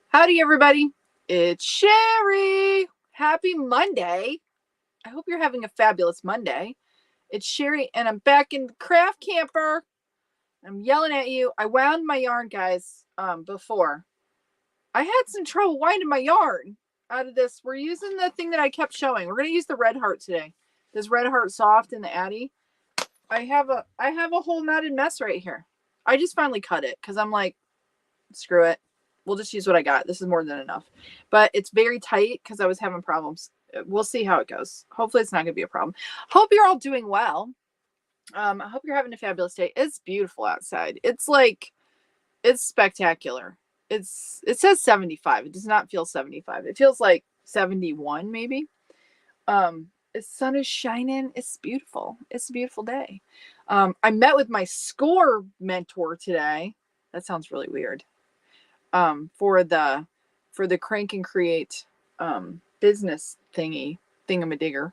Howdy, everybody. It's Cheri. Happy Monday. I hope you're having a fabulous Monday. It's Cheri, and I'm back in the craft camper. I'm yelling at you. I wound my yarn, guys, before. I had some trouble winding my yarn out of this. We're using the thing that I kept showing. We're going to use the Red Heart today. This Red Heart Soft in the Addy. I have a whole knotted mess right here. I just finally cut it because I'm like, screw it. We'll just use what I got. This is more than enough. But it's very tight because I was having problems. We'll see how it goes. Hopefully it's not going to be a problem. Hope you're all doing well. I hope you're having a fabulous day. It's beautiful outside. It's spectacular. It says 75. It does not feel 75. It feels like 71 maybe. The sun is shining. It's beautiful. It's a beautiful day. I met with my score mentor today. That sounds really weird. For the Crank and Create business thingamadigger.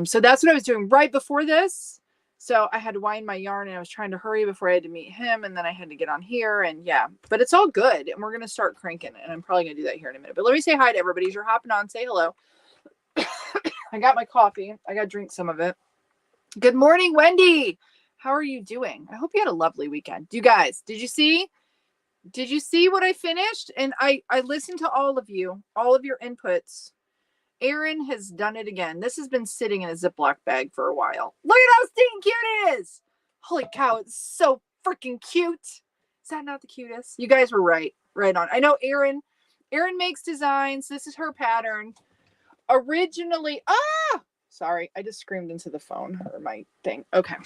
So that's what I was doing right before this. So I had to wind my yarn and I was trying to hurry before I had to meet him, and then I had to get on here, and yeah, but it's all good, and we're gonna start cranking, and I'm probably gonna do that here in a minute. But let me say hi to everybody. As you're hopping on, say hello. I got my coffee. I gotta drink some of it. Good morning, Wendy. How are you doing? I hope you had a lovely weekend. You guys, did you see what I finished? And I listened to all of your inputs. Erin has done it again. This has been sitting in a Ziploc bag for a while. Look at how stinking cute it is. Holy cow, it's so freaking cute. Is that not the cutest? You guys were right on. I know Erin makes designs. This is her pattern. Originally, sorry, I just screamed into the phone or my thing. Okay.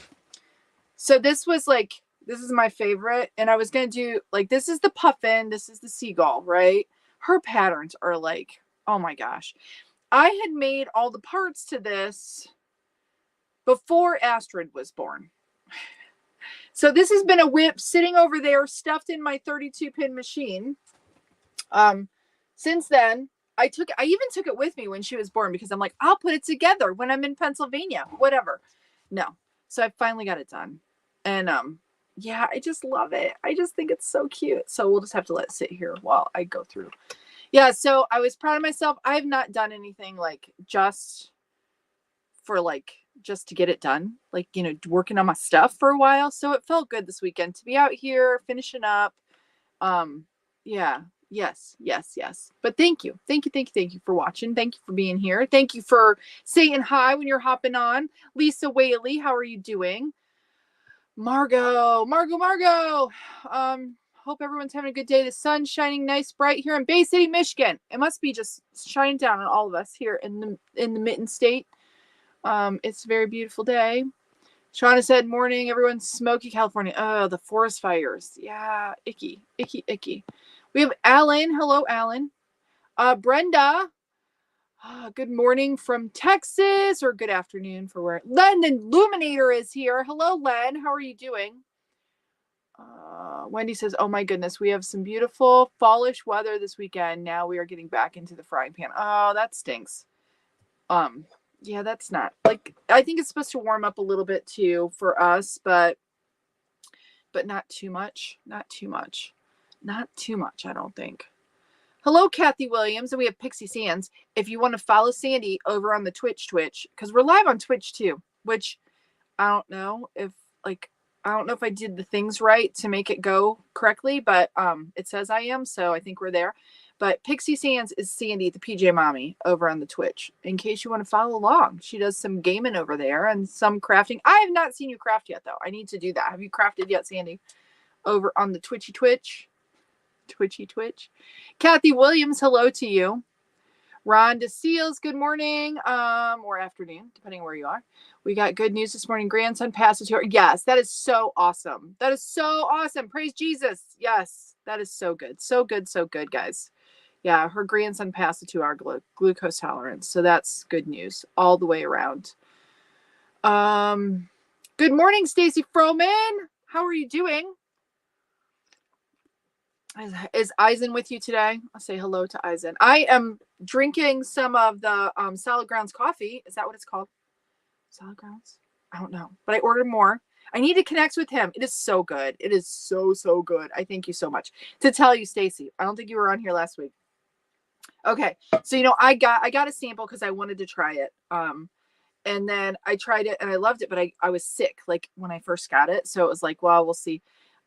So this is my favorite, and I was going to do, like, this is the puffin, this is the seagull, right? Her patterns are like, oh my gosh. I had made all the parts to this before Astrid was born. So this has been a whip sitting over there, stuffed in my 32-pin machine. Since then, I even took it with me when she was born because I'm like, I'll put it together when I'm in Pennsylvania, whatever. No. So I finally got it done. And yeah, I just love it. I just think it's so cute. So we'll just have to let it sit here while I go through. Yeah, so I was proud of myself. I have not done anything like just to get it done, like, working on my stuff for a while. So it felt good this weekend to be out here finishing up. Yeah, yes. But thank you for watching. Thank you for being here. Thank you for saying hi when you're hopping on. Lisa Whaley, how are you doing? Margot. Hope everyone's having a good day. The sun's shining nice bright here in Bay City, Michigan. It must be just shining down on all of us here in the Mitten State. It's a very beautiful day. Shauna said, morning, everyone's smoky California. Oh, the forest fires. Yeah, icky. We have Alan. Hello, Alan. Brenda. Good morning from Texas, or good afternoon for where. Len, the Illuminator, is here. Hello, Len. How are you doing? Wendy says, oh my goodness, we have some beautiful fallish weather this weekend. Now we are getting back into the frying pan. Oh, that stinks. Yeah, that's not, like, I think it's supposed to warm up a little bit too for us, but not too much. Not too much, I don't think. Hello, Kathy Williams, and we have Pixie Sands. If you want to follow Sandy over on the Twitch, because we're live on Twitch too, which I don't know if I did the things right to make it go correctly, but it says I am, so I think we're there. But Pixie Sands is Sandy, the PJ Mommy, over on the Twitch, in case you want to follow along. She does some gaming over there and some crafting. I have not seen you craft yet, though. I need to do that. Have you crafted yet, Sandy? Over on the Twitch. Kathy Williams, hello to you. Rhonda Seals, good morning, or afternoon, depending where you are. We got good news this morning. Grandson passes to her. Yes, that is so awesome. Praise Jesus. Yes, that is so good. So good, guys. Yeah, her grandson passed a 2-hour glucose tolerance. So that's good news all the way around. Good morning, Stacy Froman. How are you doing? Is Eisen with you today? I'll say hello to Eisen. I am drinking some of the Solid Grounds coffee. Is that what it's called? Solid Grounds? I don't know. But I ordered more. I need to connect with him. It is so good. It is so, so good. I thank you so much. To tell you, Stacy, I don't think you were on here last week. Okay. So, you know, I got a sample because I wanted to try it. And then I tried it and I loved it, but I was sick like when I first got it. So it was like, well, we'll see.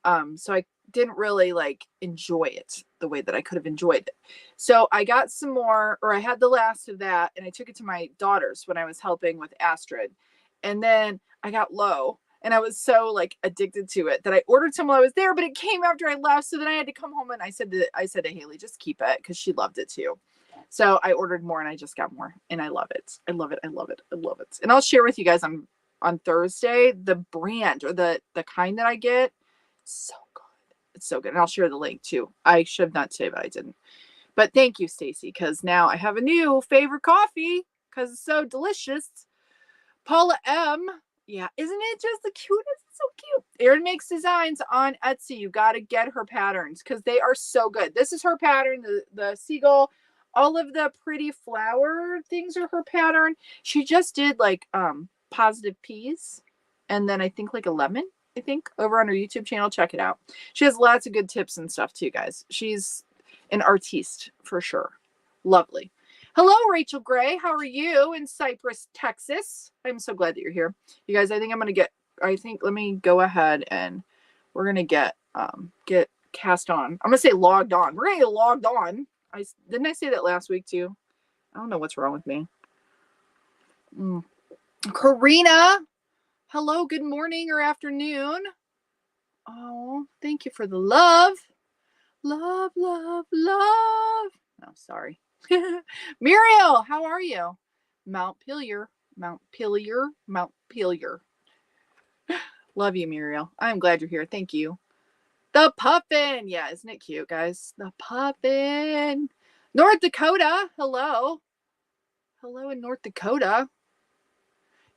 So I didn't really like enjoy it the way that I could have enjoyed it. So I got some more, or I had the last of that, and I took it to my daughters when I was helping with Astrid. And then I got low and I was so like addicted to it that I ordered some while I was there, but it came after I left. So then I had to come home and I said to Haley, just keep it, because she loved it too. So I ordered more and I just got more and I love it. I love it. I love it. I love it. And I'll share with you guys on Thursday, the brand or the kind that I get. So good. It's so good. And I'll share the link too. I should not say, but I didn't. But thank you, Stacy, because now I have a new favorite coffee because it's so delicious. Paula M. Yeah, isn't it just the cutest? It's so cute. Erin makes designs on Etsy. You got to get her patterns because they are so good. This is her pattern, the seagull. All of the pretty flower things are her pattern. She just did like positive peas and then I think like a lemon, I think, over on her YouTube channel. Check it out. She has lots of good tips and stuff too, guys. She's an artiste for sure. Lovely. Hello, Rachel Gray. How are you in Cypress, Texas? I'm so glad that you're here. You guys, I think let me go ahead and we're going to get cast on. I'm going to say logged on. We're going to get logged on. Didn't I say that last week too? I don't know what's wrong with me. Karina. Hello, good morning or afternoon. Oh, thank you for the love. Love, love, love. Oh, sorry. Muriel, how are you? Mount Pelier. Love you, Muriel. I'm glad you're here. Thank you. The puffin. Yeah, isn't it cute, guys? The puffin. North Dakota. Hello. Hello in North Dakota.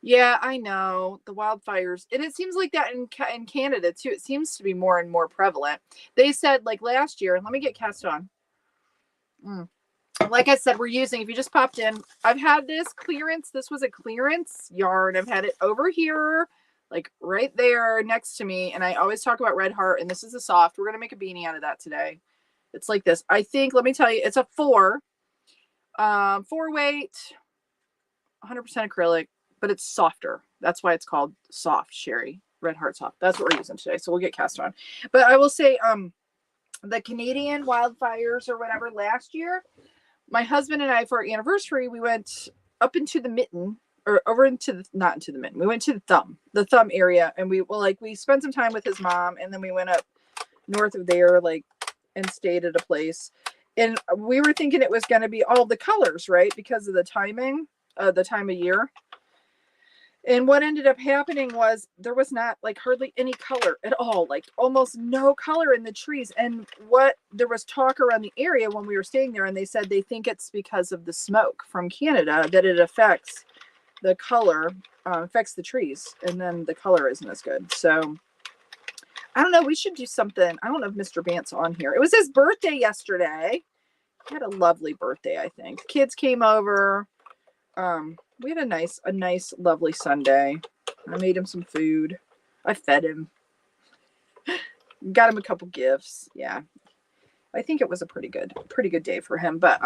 Yeah, I know. The wildfires. And it seems like that in Canada, too. It seems to be more and more prevalent. They said, like last year, let me get cast on. Like I said, we're using, if you just popped in, I've had this clearance. This was a clearance yarn. I've had it over here, like right there next to me. And I always talk about Red Heart, and this is a soft. We're going to make a beanie out of that today. It's like this. I think, let me tell you, it's a 4 weight, 100% acrylic, but it's softer. That's why it's called soft Cheri, Red Heart soft. That's what we're using today. So we'll get cast on. But I will say, the Canadian wildfires or whatever last year, my husband and I, for our anniversary, we went up into the mitten, or over into the, not into the mitten. We went to the thumb area, and we spent some time with his mom, and then we went up north of there, like, and stayed at a place. And we were thinking it was going to be all the colors, right? Because of the timing, the time of year. And what ended up happening was there was not like hardly any color at all, like almost no color in the trees. And there was talk around the area when we were staying there, and they said they think it's because of the smoke from Canada that it affects the color, affects the trees, and then the color isn't as good. So I don't know. We should do something. I don't know if Mr. Bant's on here. It was his birthday yesterday. He had a lovely birthday, I think. The kids came over. We had a nice, lovely Sunday. I made him some food. I fed him. Got him a couple gifts. Yeah. I think it was a pretty good day for him. But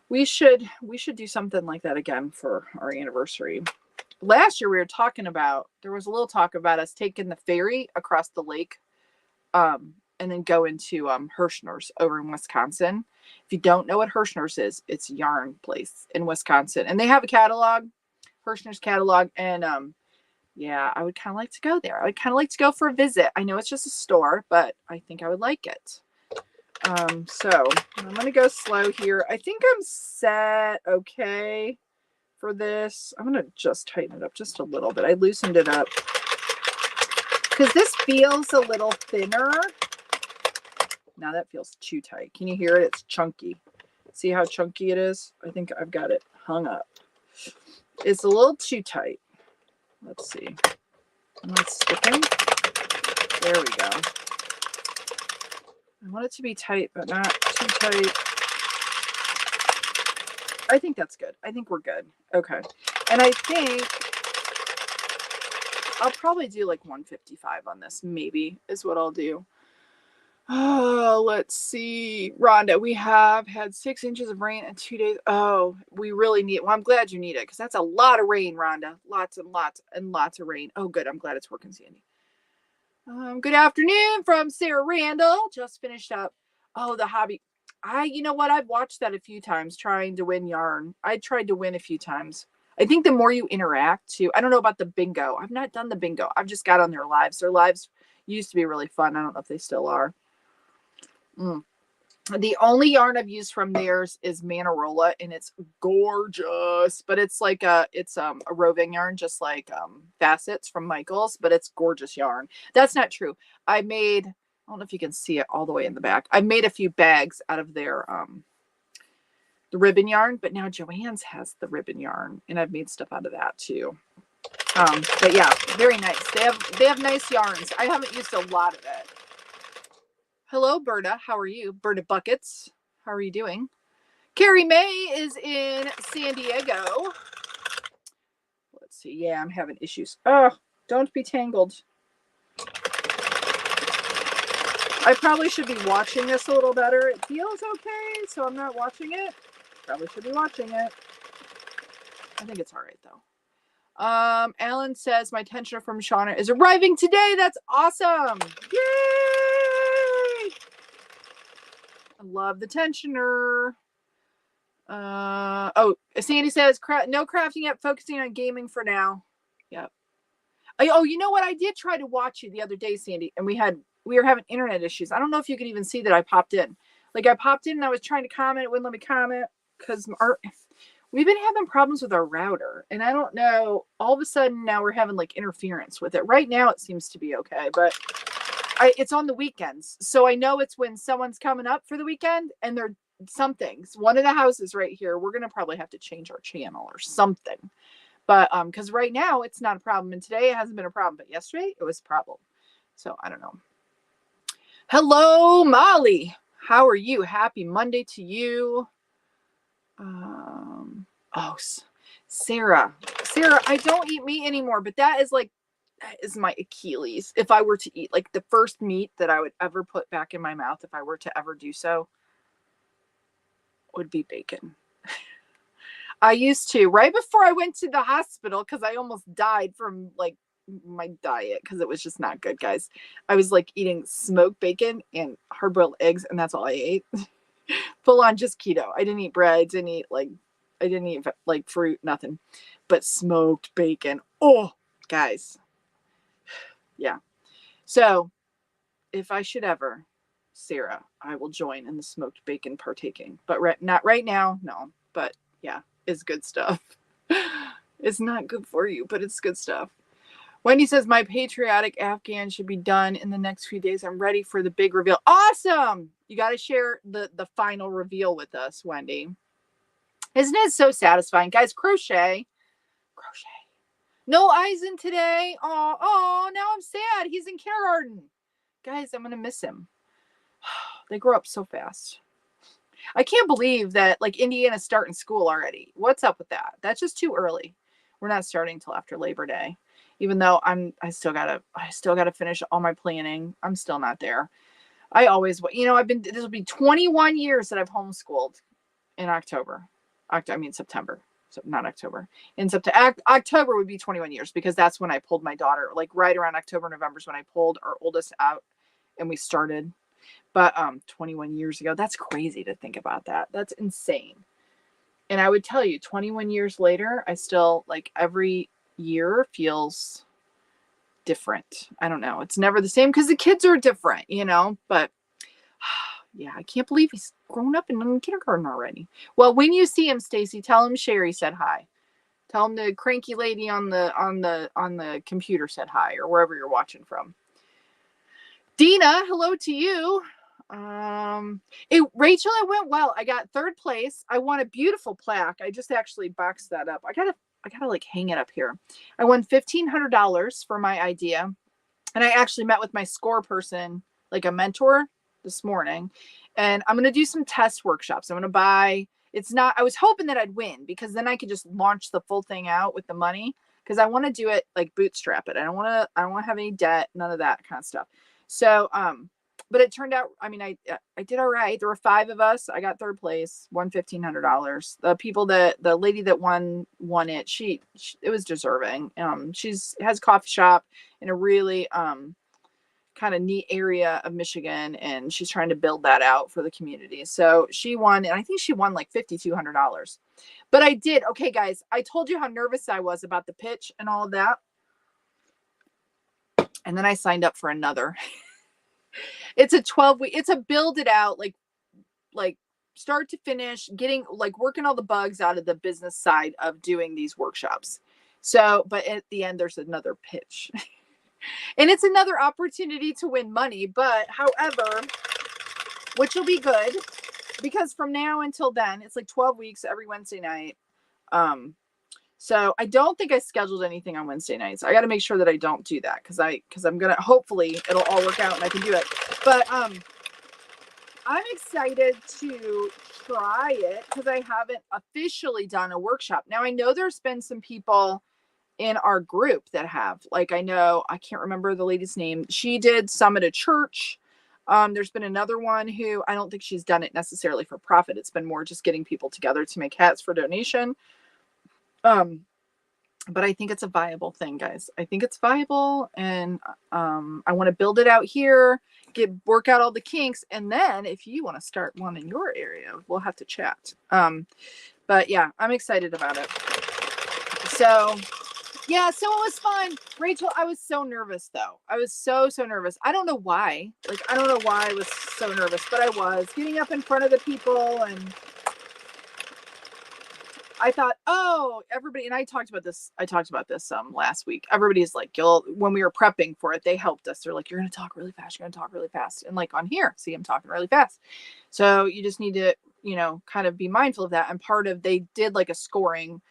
we should do something like that again for our anniversary. Last year we were talking about, there was a little talk about us taking the ferry across the lake and then go into Hirschner's over in Wisconsin. If you don't know what Hirschner's is, it's a yarn place in Wisconsin. And they have a catalog, Hirschner's catalog. And yeah, I would kind of like to go there. I would kind of like to go for a visit. I know it's just a store, but I think I would like it. So I'm going to go slow here. I think I'm set okay for this. I'm going to just tighten it up just a little bit. I loosened it up because this feels a little thinner. Now that feels too tight. Can you hear it? It's chunky. See how chunky it is? I think I've got it hung up. It's a little too tight. Let's see. Let's stick in. There we go. I want it to be tight, but not too tight. I think that's good. I think we're good. Okay. And I think I'll probably do like 155 on this, maybe, is what I'll do. Oh, let's see. Rhonda, we have had 6 inches of rain in 2 days. Oh, we really need it. Well, I'm glad you need it because that's a lot of rain, Rhonda. Lots and lots and lots of rain. Oh, good. I'm glad it's working, Sandy. Good afternoon from Sarah Randall. Just finished up. Oh, the hobby. You know what? I've watched that a few times trying to win yarn. I tried to win a few times. I think the more you interact too. I don't know about the bingo. I've not done the bingo. I've just got on their lives. Their lives used to be really fun. I don't know if they still are. The only yarn I've used from theirs is Manarola, and it's gorgeous. But it's like a roving yarn, just like Facets from Michaels, but it's gorgeous yarn. That's not true. I don't know if you can see it all the way in the back. I made a few bags out of their the ribbon yarn, but now Joann's has the ribbon yarn, and I've made stuff out of that too. But yeah, very nice. They have nice yarns. I haven't used a lot of it. Hello, Berta. How are you? Berta Buckets. How are you doing? Carrie May is in San Diego. Let's see. Yeah, I'm having issues. Oh, don't be tangled. I probably should be watching this a little better. It feels okay, so I'm not watching it. Probably should be watching it. I think it's all right, though. Alan says my tensioner from Shauna is arriving today. That's awesome. Yay! I love the tensioner. Oh, Sandy says no crafting yet, focusing on gaming for now. Yep. Oh, you know what? I did try to watch you the other day, Sandy, and we were having internet issues. I don't know if you could even see that I popped in. Like I popped in and I was trying to comment. It wouldn't let me comment because we've been having problems with our router. And I don't know, all of a sudden now we're having like interference with it. Right now it seems to be okay, but it's on the weekends. So I know it's when someone's coming up for the weekend and they're something's one of the houses right here. We're going to probably have to change our channel or something. But because right now it's not a problem. And today it hasn't been a problem. But yesterday it was a problem. So I don't know. Hello, Molly. How are you? Happy Monday to you. Sarah, I don't eat meat anymore, but that is my Achilles. If I were to eat, like the first meat that I would ever put back in my mouth, if I were to ever do so, would be bacon. I used to, right before I went to the hospital, because I almost died from like my diet, because it was just not good, guys. I was like eating smoked bacon and hard-boiled eggs, and that's all I ate. Full on just keto. I didn't eat bread, I didn't eat like fruit, nothing, but smoked bacon. Oh, guys. Yeah. So if I should ever, Sarah, I will join in the smoked bacon partaking, but not right now. No, but yeah, it's good stuff. It's not good for you, but it's good stuff. Wendy says my patriotic Afghan should be done in the next few days. I'm ready for the big reveal. Awesome. You got to share the final reveal with us, Wendy. Isn't it so satisfying? Guys, crochet. No Eisen today. Oh, now I'm sad. He's in kindergarten. Guys, I'm going to miss him. They grow up so fast. I can't believe that like Indiana's starting school already. What's up with that? That's just too early. We're not starting till after Labor Day. Even though I still gotta finish all my planning. I'm still not there. I always, this will be 21 years that I've homeschooled in October. September. So not October. In September, October would be 21 years because that's when I pulled my daughter, like right around October, November is when I pulled our oldest out and we started. But 21 years ago, that's crazy to think about that. That's insane. And I would tell you, 21 years later, I still like every year feels different. I don't know. It's never the same because the kids are different, but yeah, I can't believe he's grown up and in kindergarten already. Well, when you see him, Stacy, tell him Cheri said hi. Tell him the cranky lady on the computer said hi, or wherever you're watching from. Dina, hello to you. Rachel, it went well. I got 3rd place. I won a beautiful plaque. I just actually boxed that up. I gotta like hang it up here. I won $1,500 for my idea. And I actually met with my score person, like a mentor this morning. And I'm going to do some test workshops. I'm going to buy, I was hoping that I'd win because then I could just launch the full thing out with the money. because I want to do it like bootstrap it. I don't want to have any debt, none of that kind of stuff. So, but it turned out, I mean, I did all right. There were 5 of us. I got 3rd place, won $1,500. The lady that won it, she it was deserving. Has a coffee shop in a really, kind of neat area of Michigan, and she's trying to build that out for the community. So she won, and I think she won like $5,200. But I did. Okay, guys, I told you how nervous I was about the pitch and all of that. And then I signed up for another. It's a 12-week, it's a build it out, like start to finish, getting like working all the bugs out of the business side of doing these workshops. So, but at the end, there's another pitch. And it's another opportunity to win money. But however, which will be good, because from now until then, it's like 12 weeks every Wednesday night. So I don't think I scheduled anything on Wednesday nights. I got to make sure that I don't do that, because I'm going to, hopefully it'll all work out and I can do it. But I'm excited to try it because I haven't officially done a workshop. Now I know there's been some people in our group that have, like, I know, I can't remember the lady's name. She did some at a church. There's been another one who, I don't think she's done it necessarily for profit. It's been more just getting people together to make hats for donation. But I think it's a viable thing, guys. I think it's viable, and I want to build it out here, work out all the kinks, and then if you want to start one in your area, we'll have to chat. But yeah, I'm excited about it. So yeah, so it was fun. Rachel, I was so nervous though. I was so nervous. I don't know why. Like, I don't know why I was so nervous, but I was getting up in front of the people, and I thought, oh, everybody, and I talked about this last week. Everybody's like, when we were prepping for it, they helped us. They're like, you're going to talk really fast. You're going to talk really fast. And like on here, see, I'm talking really fast. So you just need to, kind of be mindful of that. And they did like a scoring,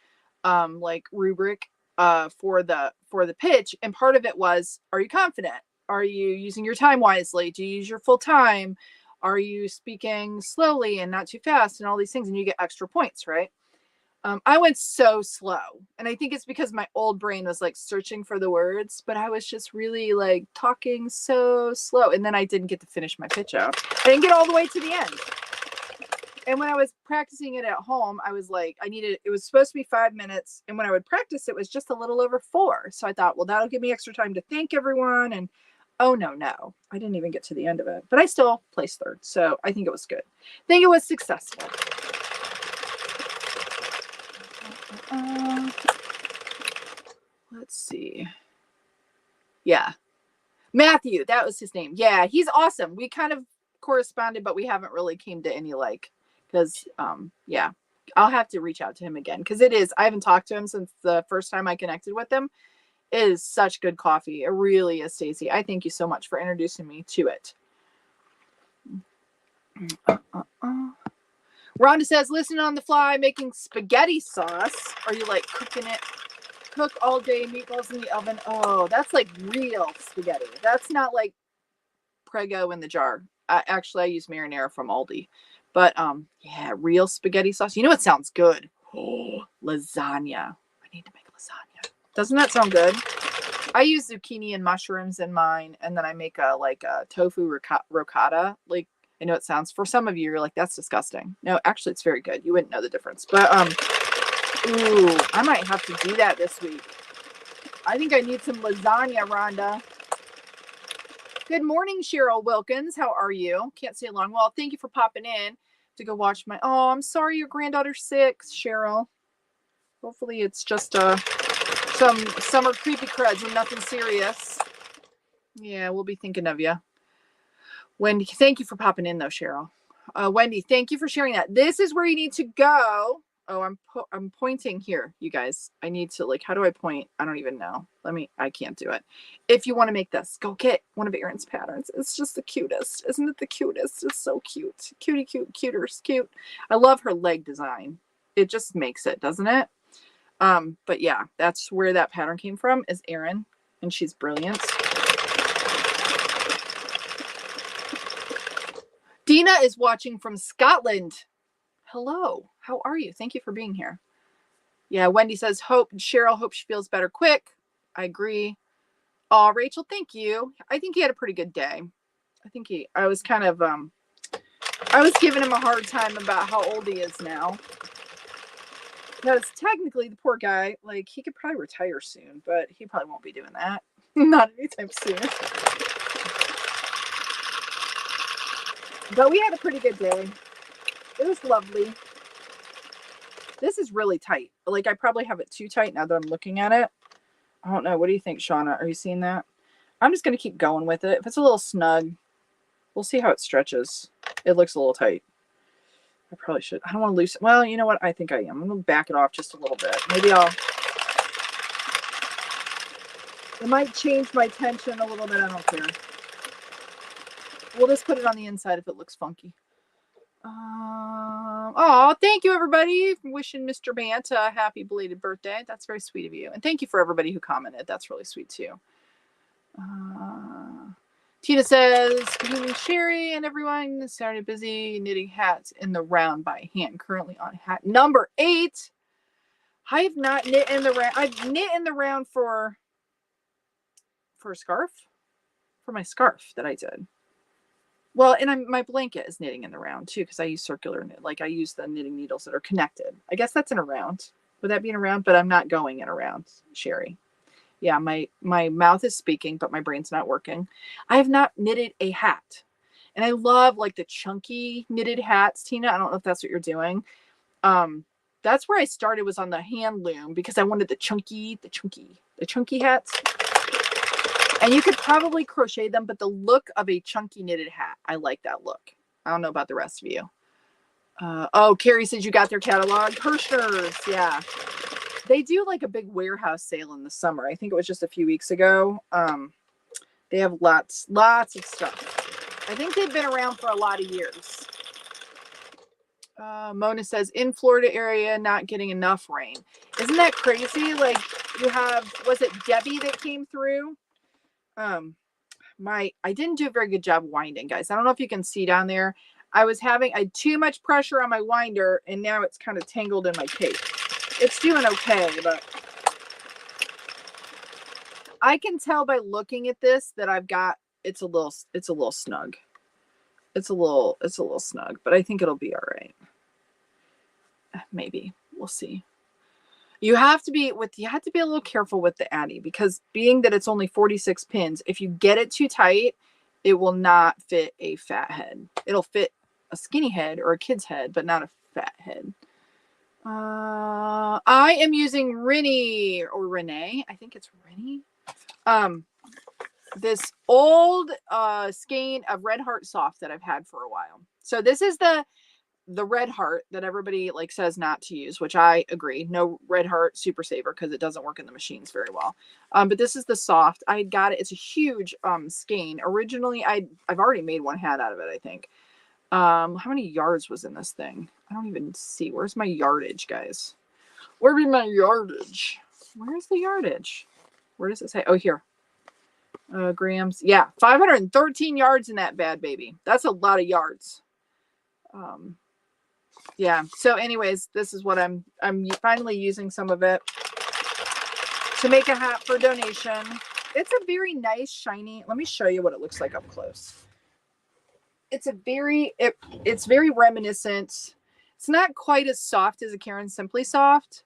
like rubric, for the pitch. And part of it was, are you confident? Are you using your time wisely? Do you use your full time? Are you speaking slowly and not too fast, and all these things? And you get extra points, right? I went so slow, and I think it's because my old brain was like searching for the words, but I was just really like talking so slow. And then I didn't get to finish my pitch out. I didn't get all the way to the end. And when I was practicing it at home, I was like, it was supposed to be 5 minutes. And when I would practice, it was just a little over 4. So I thought, well, that'll give me extra time to thank everyone. And oh, no, I didn't even get to the end of it, but I still placed 3rd. So I think it was good. I think it was successful. Let's see. Yeah. Matthew, that was his name. Yeah, he's awesome. We kind of corresponded, but we haven't really came to any because yeah, I'll have to reach out to him again, because I haven't talked to him since the first time I connected with him. It is such good coffee. It really is, Stacy. I thank you so much for introducing me to it. Rhonda says, listen on the fly, making spaghetti sauce. Are you like cooking it? Cook all day, meatballs in the oven. Oh, that's like real spaghetti. That's not like Prego in the jar. Actually, I use marinara from Aldi. But yeah, real spaghetti sauce. You know what sounds good? Oh, lasagna. I need to make lasagna. Doesn't that sound good? I use zucchini and mushrooms in mine, and then I make a tofu ricotta. Like, I know it sounds, for some of you, you're like, that's disgusting. No, actually, it's very good. You wouldn't know the difference. But ooh, I might have to do that this week. I think I need some lasagna, Rhonda. Good morning, Cheryl Wilkins. How are you? Can't stay long. Well, thank you for popping in to go watch oh, I'm sorry your granddaughter's sick, Cheryl. Hopefully it's just some summer creepy creds and nothing serious. Yeah, we'll be thinking of you. Wendy, thank you for popping in though, Cheryl. Wendy, thank you for sharing that. This is where you need to go. Oh, I'm pointing here, you guys. I need to, how do I point? I don't even know. I can't do it. If you want to make this, go get one of Erin's patterns. It's just the cutest. Isn't it the cutest? It's so cute. Cutie, cute. I love her leg design. It just makes it, doesn't it? But yeah, that's where that pattern came from, is Erin, and she's brilliant. Dina is watching from Scotland. Hello, how are you? Thank you for being here. Yeah, Wendy says, Cheryl, hope she feels better quick. I agree. Oh, Rachel, thank you. I think he had a pretty good day. I was kind of, I was giving him a hard time about how old he is now. Because technically, the poor guy, like, he could probably retire soon, but he probably won't be doing that. Not anytime soon. But we had a pretty good day. It was lovely. This is really tight. Like, I probably have it too tight now that I'm looking at it. I don't know. What do you think, Shauna? Are you seeing that? I'm just going to keep going with it. If it's a little snug, we'll see how it stretches. It looks a little tight. I probably should. I don't want to loosen. Well, you know what? I think I am. I'm going to back it off just a little bit. Maybe it might change my tension a little bit. I don't care. We'll just put it on the inside if it looks funky. Oh, thank you, everybody. Wishing Mr. Bant a happy belated birthday. That's very sweet of you. And thank you for everybody who commented. That's really sweet, too. Tina says, good evening, Cheri and everyone. Saturday busy knitting hats in the round by hand. Currently on hat number 8. I have not knit in the round. I've knit in the round for a scarf. For my scarf that I did. Well, and my blanket is knitting in the round too, because I use circular knit. Like I use the knitting needles that are connected. I guess that's in a round. Would that be in a round? But I'm not going in a round, Cheri. Yeah, my mouth is speaking, but my brain's not working. I have not knitted a hat. And I love like the chunky knitted hats, Tina. I don't know if that's what you're doing. That's where I started, was on the hand loom, because I wanted the chunky hats. And you could probably crochet them, but the look of a chunky knitted hat, I like that look. I don't know about the rest of you. Oh, Carrie says you got their catalog. Hirschner's, yeah. They do like a big warehouse sale in the summer. I think it was just a few weeks ago. They have lots of stuff. I think they've been around for a lot of years. Mona says, in Florida area, not getting enough rain. Isn't that crazy? Like you have, was it Debbie that came through? I didn't do a very good job winding, guys. I don't know if you can see down there. I had too much pressure on my winder, and now it's kind of tangled in my cape. It's doing okay, but I can tell by looking at this that it's a little snug. It's a little snug, but I think it'll be all right. Maybe. We'll see. You have to be a little careful with the Addy, because being that it's only 46 pins, if you get it too tight, it will not fit a fat head. It'll fit a skinny head or a kid's head, but not a fat head. I am using Renee. I think it's Renee. This old skein of Red Heart Soft that I've had for a while. So this is the Red Heart that everybody like says not to use, which I agree. No Red Heart Super Saver, because it doesn't work in the machines very well. But this is the soft. I got it. It's a huge skein. Originally, I've already made one hat out of it, I think. How many yards was in this thing? I don't even see. Where's my yardage, guys? Where'd be my yardage? Where's the yardage? Where does it say? Oh, here. Grams. Yeah, 513 yards in that bad baby. That's a lot of yards. Yeah. So anyways, this is what I'm finally using some of it to make a hat for donation. It's a very nice, shiny. Let me show you what it looks like up close. It's very reminiscent. It's not quite as soft as a Karen Simply Soft.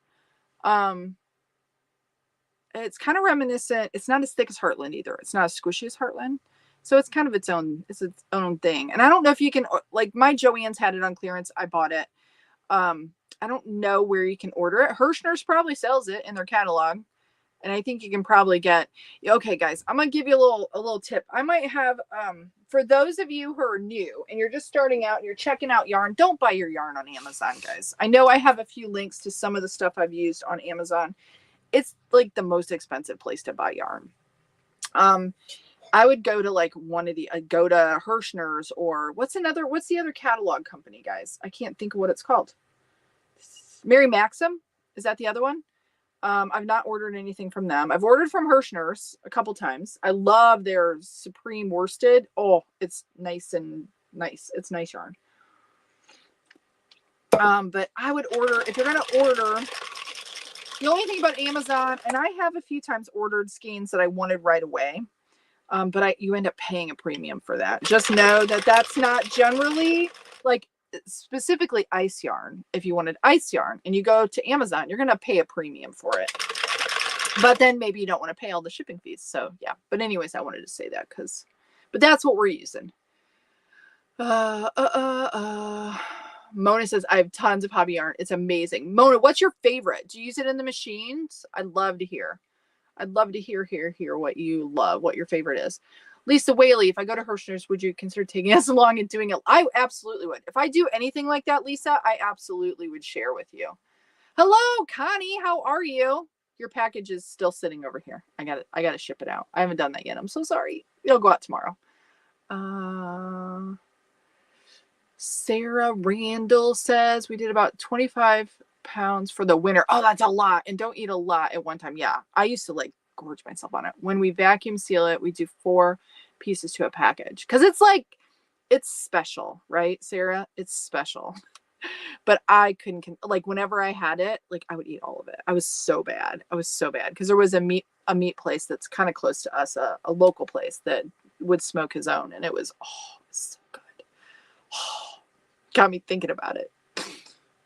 It's kind of reminiscent. It's not as thick as Heartland either. It's not as squishy as Heartland. So it's kind of its own thing. And I don't know if you can, like my Joann's had it on clearance. I bought it. I don't know where you can order it. Hirschner's probably sells it in their catalog. And I think you can probably get, okay, guys, I'm going to give you a little tip. I might have, for those of you who are new and you're just starting out and you're checking out yarn, don't buy your yarn on Amazon, guys. I know I have a few links to some of the stuff I've used on Amazon. It's like the most expensive place to buy yarn. I would go to like go to Hirschner's, or what's the other catalog company, guys? I can't think of what it's called. Mary Maxim. Is that the other one? I've not ordered anything from them. I've ordered from Hirschner's a couple times. I love their Supreme worsted. Oh, it's nice and nice. It's nice yarn. But I would order, if you're going to order The only thing about Amazon, and I have a few times ordered skeins that I wanted right away, but you end up paying a premium for that. Just know that that's not generally, like, specifically ice yarn. If you wanted ice yarn and you go to Amazon, you're going to pay a premium for it. But then maybe you don't want to pay all the shipping fees. So yeah. But anyways, I wanted to say that but that's what we're using. Mona says, I have tons of hobby yarn. It's amazing. Mona, what's your favorite? Do you use it in the machines? I'd love to hear. I'd love to hear what you love, what your favorite is. Lisa Whaley, if I go to Hirschner's, would you consider taking us along and doing it? I absolutely would. If I do anything like that, Lisa, I absolutely would share with you. Hello, Connie. How are you? Your package is still sitting over here. I got to ship it out. I haven't done that yet. I'm so sorry. It'll go out tomorrow. Sarah Randall says we did about 25 pounds for the winter. Oh, that's a lot. And don't eat a lot at one time. Yeah, I used to like gorge myself on it. When we vacuum seal it, we do 4 pieces to a package because it's special, right, Sarah? It's special. But I couldn't, like, whenever I had it, like, I would eat all of it. I was so bad because there was a meat place that's kind of close to us, a local place that would smoke his own, and it was so good. Got me thinking about it.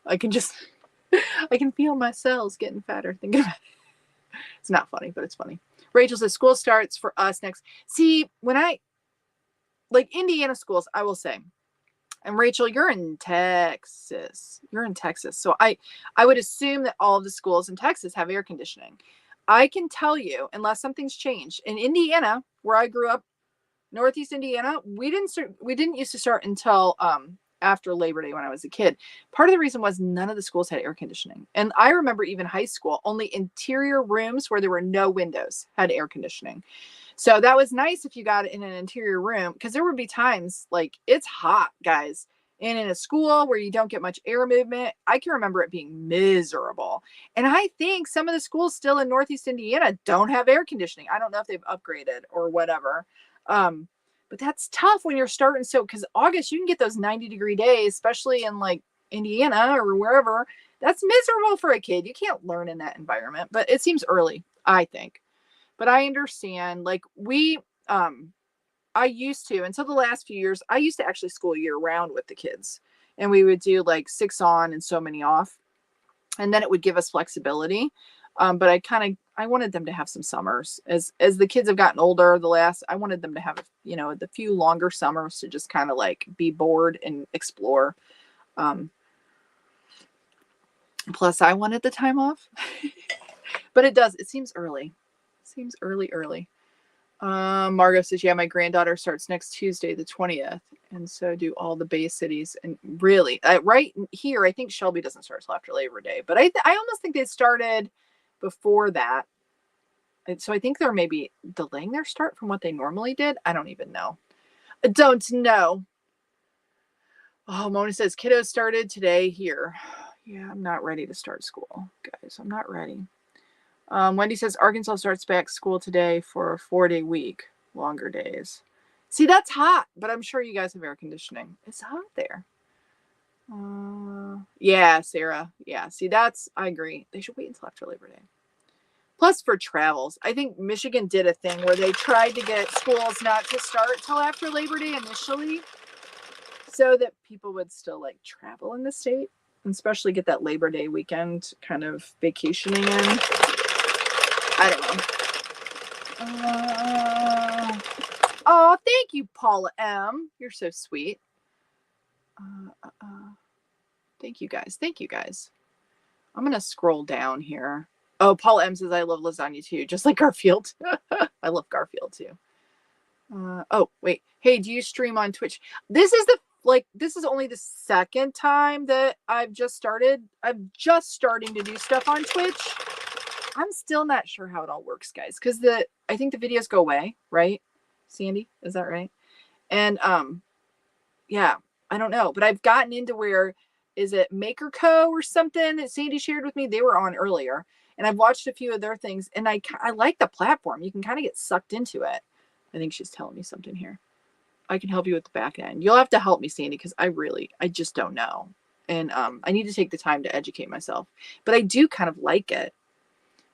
I can feel my cells getting fatter thinking about it. It's not funny, but it's funny. Rachel says school starts for us next. See, when like Indiana schools, I will say, and Rachel, you're in Texas. So I would assume that all of the schools in Texas have air conditioning. I can tell you, unless something's changed, in Indiana, where I grew up, Northeast Indiana, we didn't used to start until after Labor Day when I was a kid. Part of the reason was none of the schools had air conditioning. And I remember even high school, only interior rooms where there were no windows had air conditioning. So that was nice if you got it in an interior room, because there would be times like it's hot, guys. And in a school where you don't get much air movement, I can remember it being miserable. And I think some of the schools still in Northeast Indiana don't have air conditioning. I don't know if they've upgraded or whatever. But that's tough when you're starting. So, because August, you can get those 90-degree days, especially in like Indiana or wherever. That's miserable for a kid. You can't learn in that environment, but it seems early, I think. But I understand, like I used to, until the last few years, I used to actually school year round with the kids, and we would do like 6 on and so many off. And then it would give us flexibility. But I wanted them to have some summers as the kids have gotten older. I wanted them to have, the few longer summers to just kind of like be bored and explore. Plus I wanted the time off, but it seems early. Early. Margot says, yeah, my granddaughter starts next Tuesday, the 20th. And so do all the Bay Cities. And really, right here, I think Shelby doesn't start till after Labor Day, but I almost think they started before that. And so I think they're maybe delaying their start from what they normally did. I don't even know. I don't know. Oh, Mona says, kiddos started today here. Yeah, I'm not ready to start school, guys. I'm not ready. Wendy says, Arkansas starts back school today for a 4-day week, longer days. See, that's hot, but I'm sure you guys have air conditioning. It's hot there. Yeah, Sarah. Yeah, see, I agree. They should wait until after Labor Day. Plus, for travels, I think Michigan did a thing where they tried to get schools not to start till after Labor Day initially, so that people would still like travel in the state, and especially get that Labor Day weekend kind of vacationing in. I don't know. Oh, thank you, Paula M. You're so sweet. Thank you guys. I'm going to scroll down here. Oh, Paula M says, I love lasagna too, just like Garfield. I love Garfield too. Oh, wait. Hey, do you stream on Twitch? This is only the second time that I've just started. I'm just starting to do stuff on Twitch. I'm still not sure how it all works, guys, because I think the videos go away, right? Sandy, is that right? And yeah, I don't know, but I've gotten into where, is it Maker Co or something that Sandy shared with me? They were on earlier, and I've watched a few of their things, and I like the platform. You can kind of get sucked into it. I think she's telling me something here. I can help you with the back end. You'll have to help me, Sandy, because I just don't know. And I need to take the time to educate myself. But I do kind of like it.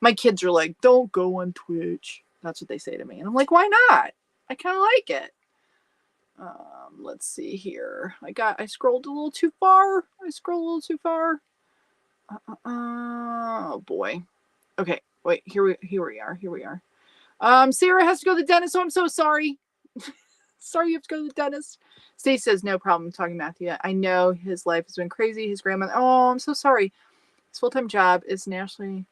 My kids are like, don't go on Twitch. That's what they say to me. And I'm like, why not? I kind of like it. Let's see here. I scrolled a little too far. Oh boy. Okay, wait, here we are. Sarah has to go to the dentist, so I'm so sorry. Sorry you have to go to the dentist. Stacey says, no problem talking Matthew. I know his life has been crazy. His grandmother, oh, I'm so sorry. His full-time job is nationally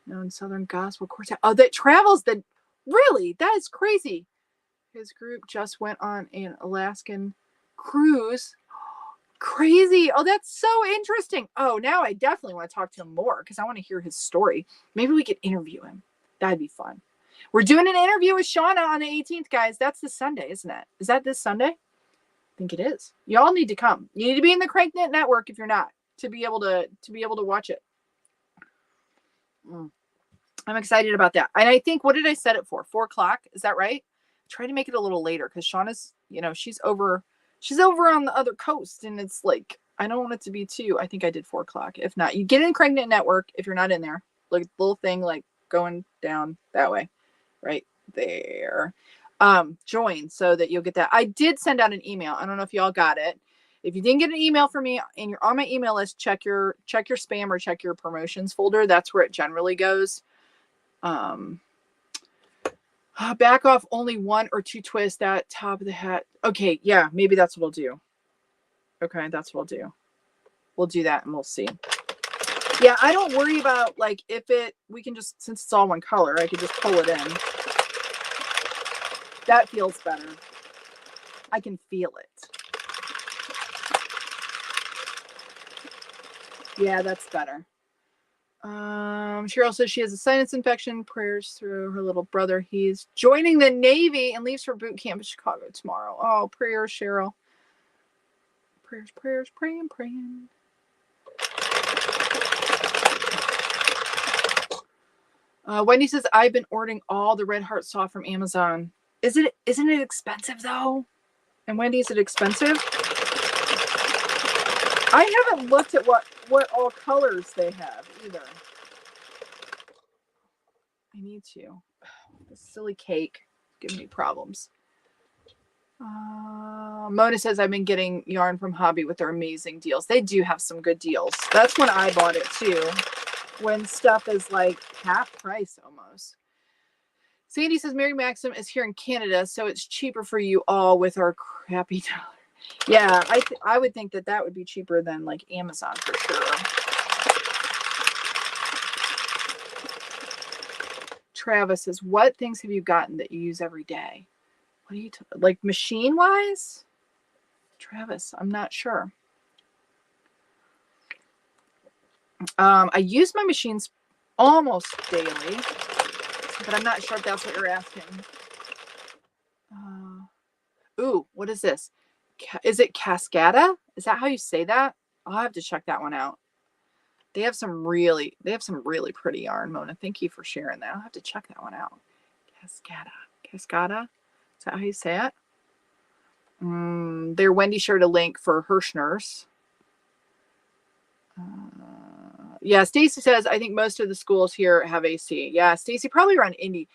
known Southern Gospel Quartet. Oh, that travels then. Really? That is crazy. His group just went on an Alaskan cruise. Crazy. Oh, that's so interesting. Oh, now I definitely want to talk to him more because I want to hear his story. Maybe we could interview him. That'd be fun. We're doing an interview with Shauna on the 18th, guys. That's this Sunday, isn't it? Is that this Sunday? I think it is. Y'all need to come. You need to be in the CranKnit network if you're not, to be able to watch it. I'm excited about that. And I think, what did I set it for? 4 o'clock? Is that right? Try to make it a little later because Shauna's, she's over on the other coast, and it's like, I don't want it to be 2. I think I did 4 o'clock. If not, you get in CranKnit network. If you're not in there, look at the little thing like going down that way, right there. Join so that you'll get that. I did send out an email. I don't know if y'all got it. If you didn't get an email from me and you're on my email list, check your spam or check your promotions folder. That's where it generally goes. Back off only 1 or 2 twists at top of the hat. Okay, yeah, maybe that's what we'll do. Okay, that's what we'll do. We'll do that and we'll see. Yeah, I don't worry about like we can just, since it's all one color, I could just pull it in. That feels better. I can feel it. Yeah, that's better. Cheryl says she has a sinus infection. Prayers through her little brother. He's joining the Navy and leaves for boot camp in Chicago tomorrow. Oh, prayers, Cheryl. Prayers, praying. Wendy says, I've been ordering all the Red Heart Soft from Amazon. Isn't it expensive though? And Wendy, is it expensive? I haven't looked at what all colors they have either. I need to. This silly cake giving me problems. Mona says, I've been getting yarn from Hobby with their amazing deals. They do have some good deals. That's when I bought it too. When stuff is like half price almost. Sandy says, Mary Maxim is here in Canada, so it's cheaper for you all with our crappy dollar. Yeah, I would think that would be cheaper than like Amazon for sure. Travis says, what things have you gotten that you use every day? What are you like machine wise? Travis, I'm not sure. I use my machines almost daily, but I'm not sure if that's what you're asking. Ooh, what is this? Is it Cascada? Is that how you say that? I'll have to check that one out. They have some really pretty yarn, Mona. Thank you for sharing that. I'll have to check that one out. Cascada. Is that how you say it? There, Wendy shared a link for Hirschner's. Yeah, Stacy says, I think most of the schools here have AC. Yeah, Stacy, probably around Indy.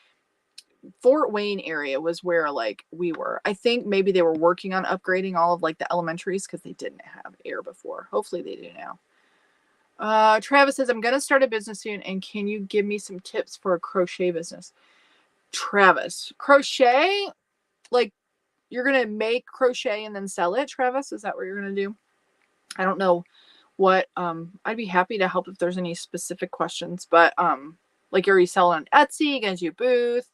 Fort Wayne area was where like we were. I think maybe they were working on upgrading all of like the elementaries because they didn't have air before. Hopefully they do now. Travis says, I'm going to start a business soon, and can you give me some tips for a crochet business? Travis, crochet, like you're going to make crochet and then sell it, Travis? Is that what you're going to do? I don't know what, I'd be happy to help if there's any specific questions, but like, are you selling on Etsy, going to do a booth,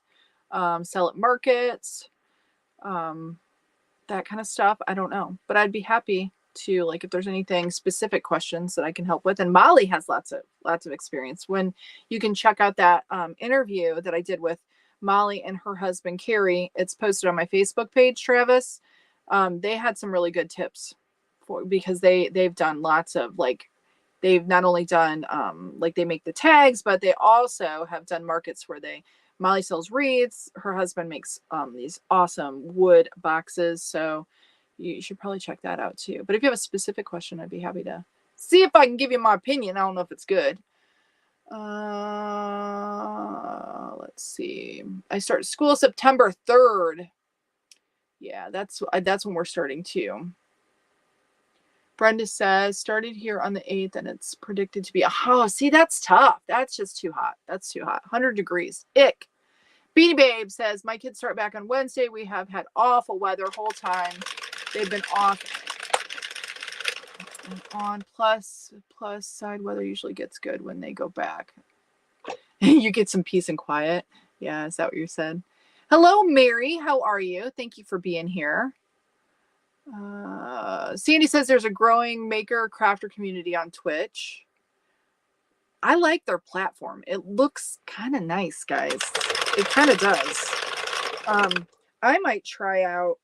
sell at markets, that kind of stuff? I don't know, but I'd be happy to, like, if there's anything specific questions that I can help with. And Molly has lots of experience. When you can check out that interview that I did with Molly and her husband Cheri, it's posted on my Facebook page, Travis. They had some really good tips because they've done lots of, like, they've not only done like they make the tags, but they also have done markets where Molly sells wreaths. Her husband makes these awesome wood boxes. So you should probably check that out too. But if you have a specific question, I'd be happy to see if I can give you my opinion. I don't know if it's good. Let's see. I start school September 3rd. Yeah, that's when we're starting too. Brenda says, started here on the 8th and it's predicted to be, oh, see, that's tough. That's just too hot. That's too hot. 100 degrees. Ick. Beanie Babe says, my kids start back on Wednesday. We have had awful weather whole time. They've been off and on. Plus side weather usually gets good when they go back. You get some peace and quiet. Yeah, is that what you said? Hello, Mary. How are you? Thank you for being here. Sandy says there's a growing maker crafter community on Twitch. I like their platform. It looks kind of nice, guys. It kind of does. I might try out.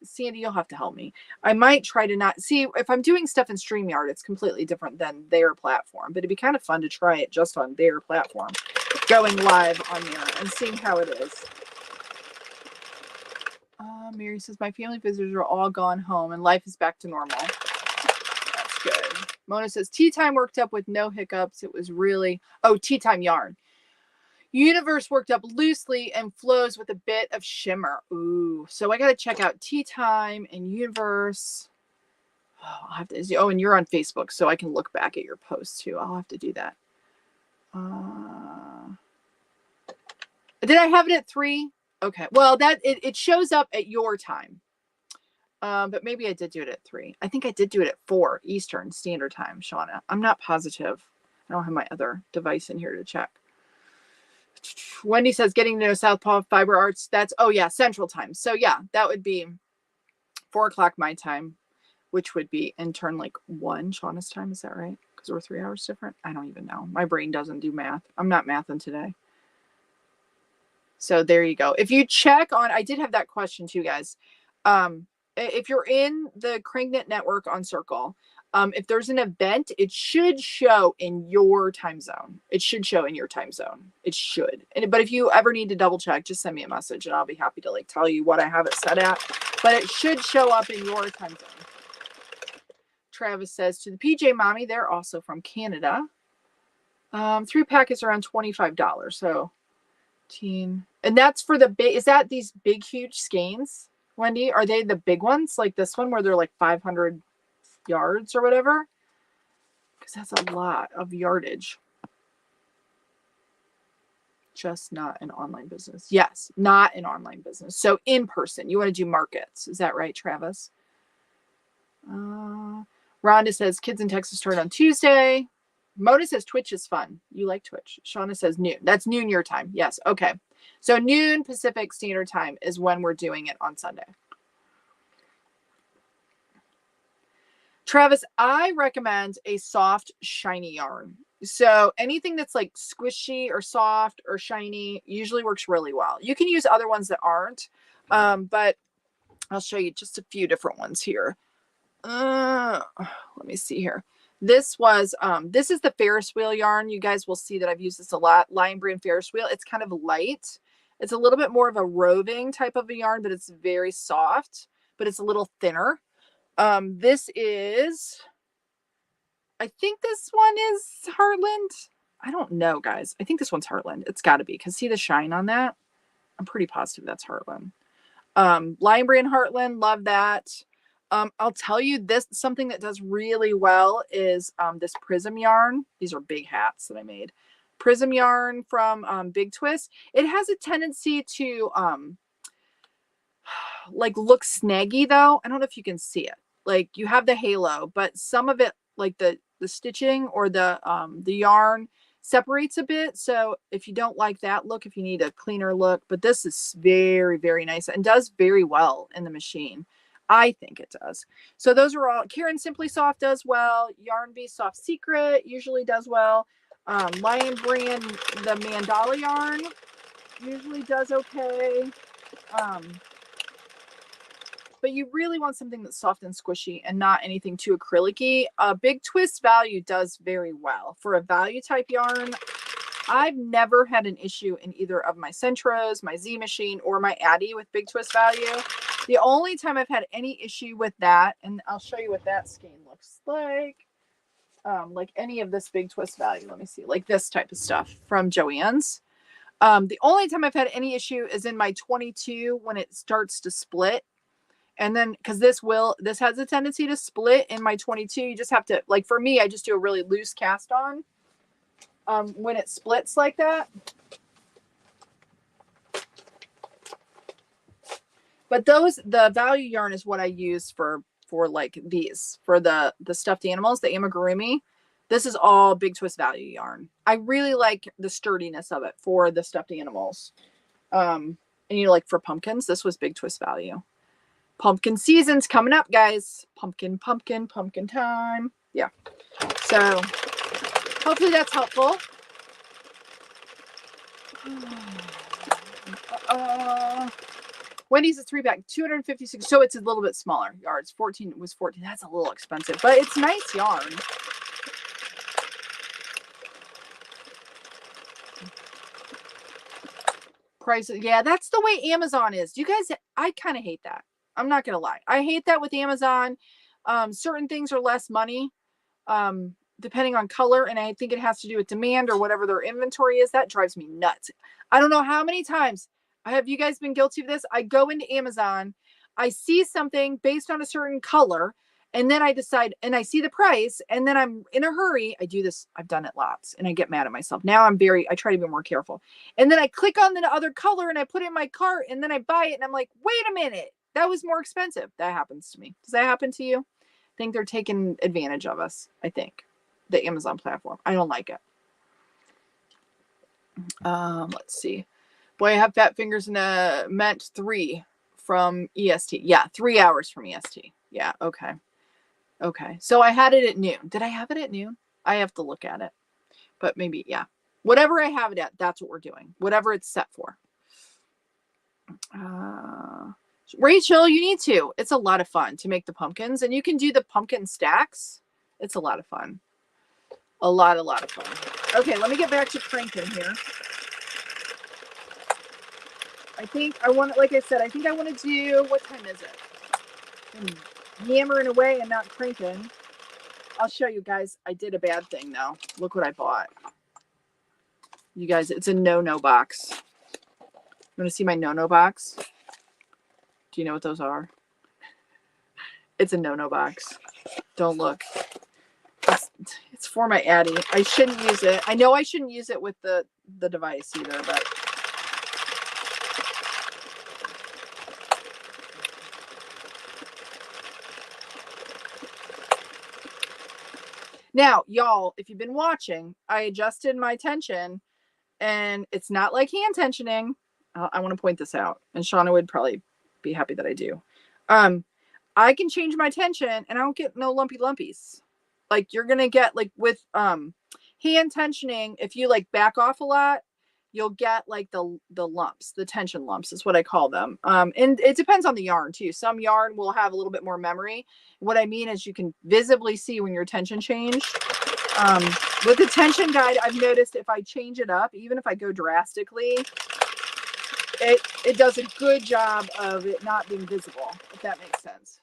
Sandy, you'll have to help me. I might try to not see if I'm doing stuff in StreamYard, it's completely different than their platform, but it'd be kind of fun to try it just on their platform, going live on there and seeing how it is. Mary says, my family visitors are all gone home and life is back to normal. That's good. Mona says, tea time worked up with no hiccups. It was really, tea time yarn. Universe worked up loosely and flows with a bit of shimmer. Ooh, so I got to check out tea time and Universe. I'll have to, and you're on Facebook, so I can look back at your posts too. I'll have to do that. Did I have it at 3? Okay, well, it shows up at your time. But maybe I did do it at 3. I think I did do it at 4 Eastern Standard Time, Shauna. I'm not positive. I don't have my other device in here to check. Wendy says, getting to know Southpaw Fiber Arts. That's, Central Time. So yeah, that would be 4 o'clock my time, which would be in turn like 1 Shauna's time. Is that right? Because we're 3 hours different. I don't even know. My brain doesn't do math. I'm not mathing today. So there you go. If you check on, I did have that question too, guys. If you're in the CranKnit network on Circle, if there's an event, it should show in your time zone. It should show in your time zone. It should. But if you ever need to double check, just send me a message and I'll be happy to tell you what I have it set at. But it should show up in your time zone. Travis says, to the PJ Mommy, they're also from Canada. 3 packets around $25. So and that's for the big, is that these big huge skeins, Wendy? Are they the big ones like this one where they're like 500 yards or whatever? Because that's a lot of yardage. Just not an online business. Yes, not an online business. So in person, you want to do markets. Is that right, Travis? Rhonda says kids in Texas start on Tuesday. Mona says Twitch is fun. You like Twitch. Shauna says noon. That's noon your time. Yes. Okay. So noon Pacific Standard Time is when we're doing it on Sunday. Travis, I recommend a soft, shiny yarn. So anything that's like squishy or soft or shiny usually works really well. You can use other ones that aren't, but I'll show you just a few different ones here. Let me see here. This was, this is the Ferris wheel yarn. You guys will see that I've used this a lot. Lion Brand Ferris wheel. It's kind of light. It's a little bit more of a roving type of a yarn, but it's very soft, but it's a little thinner. This is, I think this one is Heartland. I don't know, guys. I think this one's Heartland. It's got to be, because see the shine on that? I'm pretty positive that's Heartland. Lion Brand Heartland, love that. I'll tell you this, something that does really well is this Prism yarn. These are big hats that I made. Prism yarn from Big Twist. It has a tendency to look snaggy though. I don't know if you can see it. Like you have the halo, but some of it, like the stitching or the yarn separates a bit. So if you don't like that look, if you need a cleaner look, but this is very, very nice and does very well in the machine. I think it does. So those are all. Karen Simply Soft does well. Yarn Bee Soft Secret usually does well. Lion Brand, the Mandala yarn usually does okay. But you really want something that's soft and squishy and not anything too acrylic-y. Big Twist Value does very well. For a value type yarn, I've never had an issue in either of my Centros, my Z Machine, or my Addy with Big Twist Value. The only time I've had any issue with that, and I'll show you what that skein looks like. like any of this big twist value. Let me see, like this type of stuff from Joann's. The only time I've had any issue is in my 22 when it starts to split. And then, because this has a tendency to split in my 22. You just have to, like for me, I just do a really loose cast on when it splits like that. But the value yarn is what I use for like these, for the stuffed animals, the amigurumi. This is all big twist value yarn. I really like the sturdiness of it for the stuffed animals. And you know, like for pumpkins, this was big twist value. Pumpkin season's coming up, guys. Pumpkin time. Yeah. So hopefully that's helpful. Wendy's a 3-pack, 256. So it's a little bit smaller yards. 14 was 14. That's a little expensive, but it's nice yarn. Prices. Yeah, that's the way Amazon is. You guys, I kind of hate that. I'm not going to lie. I hate that with Amazon. Certain things are less money, depending on color. And I think it has to do with demand or whatever their inventory is. That drives me nuts. I don't know how many times have you guys been guilty of this? I go into Amazon, I see something based on a certain color, and then I decide, and I see the price, and then I'm in a hurry. I do this. I've done it lots, and I get mad at myself. Now I try to be more careful. And then I click on the other color, and I put it in my cart, and then I buy it, and I'm like, wait a minute. That was more expensive. That happens to me. Does that happen to you? I think they're taking advantage of us. I think the Amazon platform. I don't like it. Let's see. Boy, I have fat fingers and meant 3 from EST. Yeah, 3 hours from EST. Yeah, okay. Okay. So I had it at noon. Did I have it at noon? I have to look at it. But maybe, yeah. Whatever I have it at, that's what we're doing. Whatever it's set for. Rachel, you need to. It's a lot of fun to make the pumpkins, and you can do the pumpkin stacks. It's a lot of fun. A lot of fun. Okay, let me get back to cranking here. I think I want, like I said, I think I want to do, what time is it? I'm hammering away and not cranking. I'll show you guys. I did a bad thing though. Look what I bought. You guys, it's a no-no box. You want to see my no-no box? Do you know what those are? It's a no-no box. Don't look. It's for my Addie. I shouldn't use it. I know I shouldn't use it with the device either, but now, y'all, if you've been watching, I adjusted my tension, and it's not like hand tensioning. I want to point this out, and Shauna would probably be happy that I do. I can change my tension, and I don't get no lumpy lumpies. Like you're gonna get, like with hand tensioning, if you like back off a lot, you'll get like the lumps, the tension lumps is what I call them. And it depends on the yarn too. Some yarn will have a little bit more memory. What I mean is you can visibly see when your tension changed. With the tension guide, I've noticed if I change it up, even if I go drastically, it does a good job of it not being visible, if that makes sense.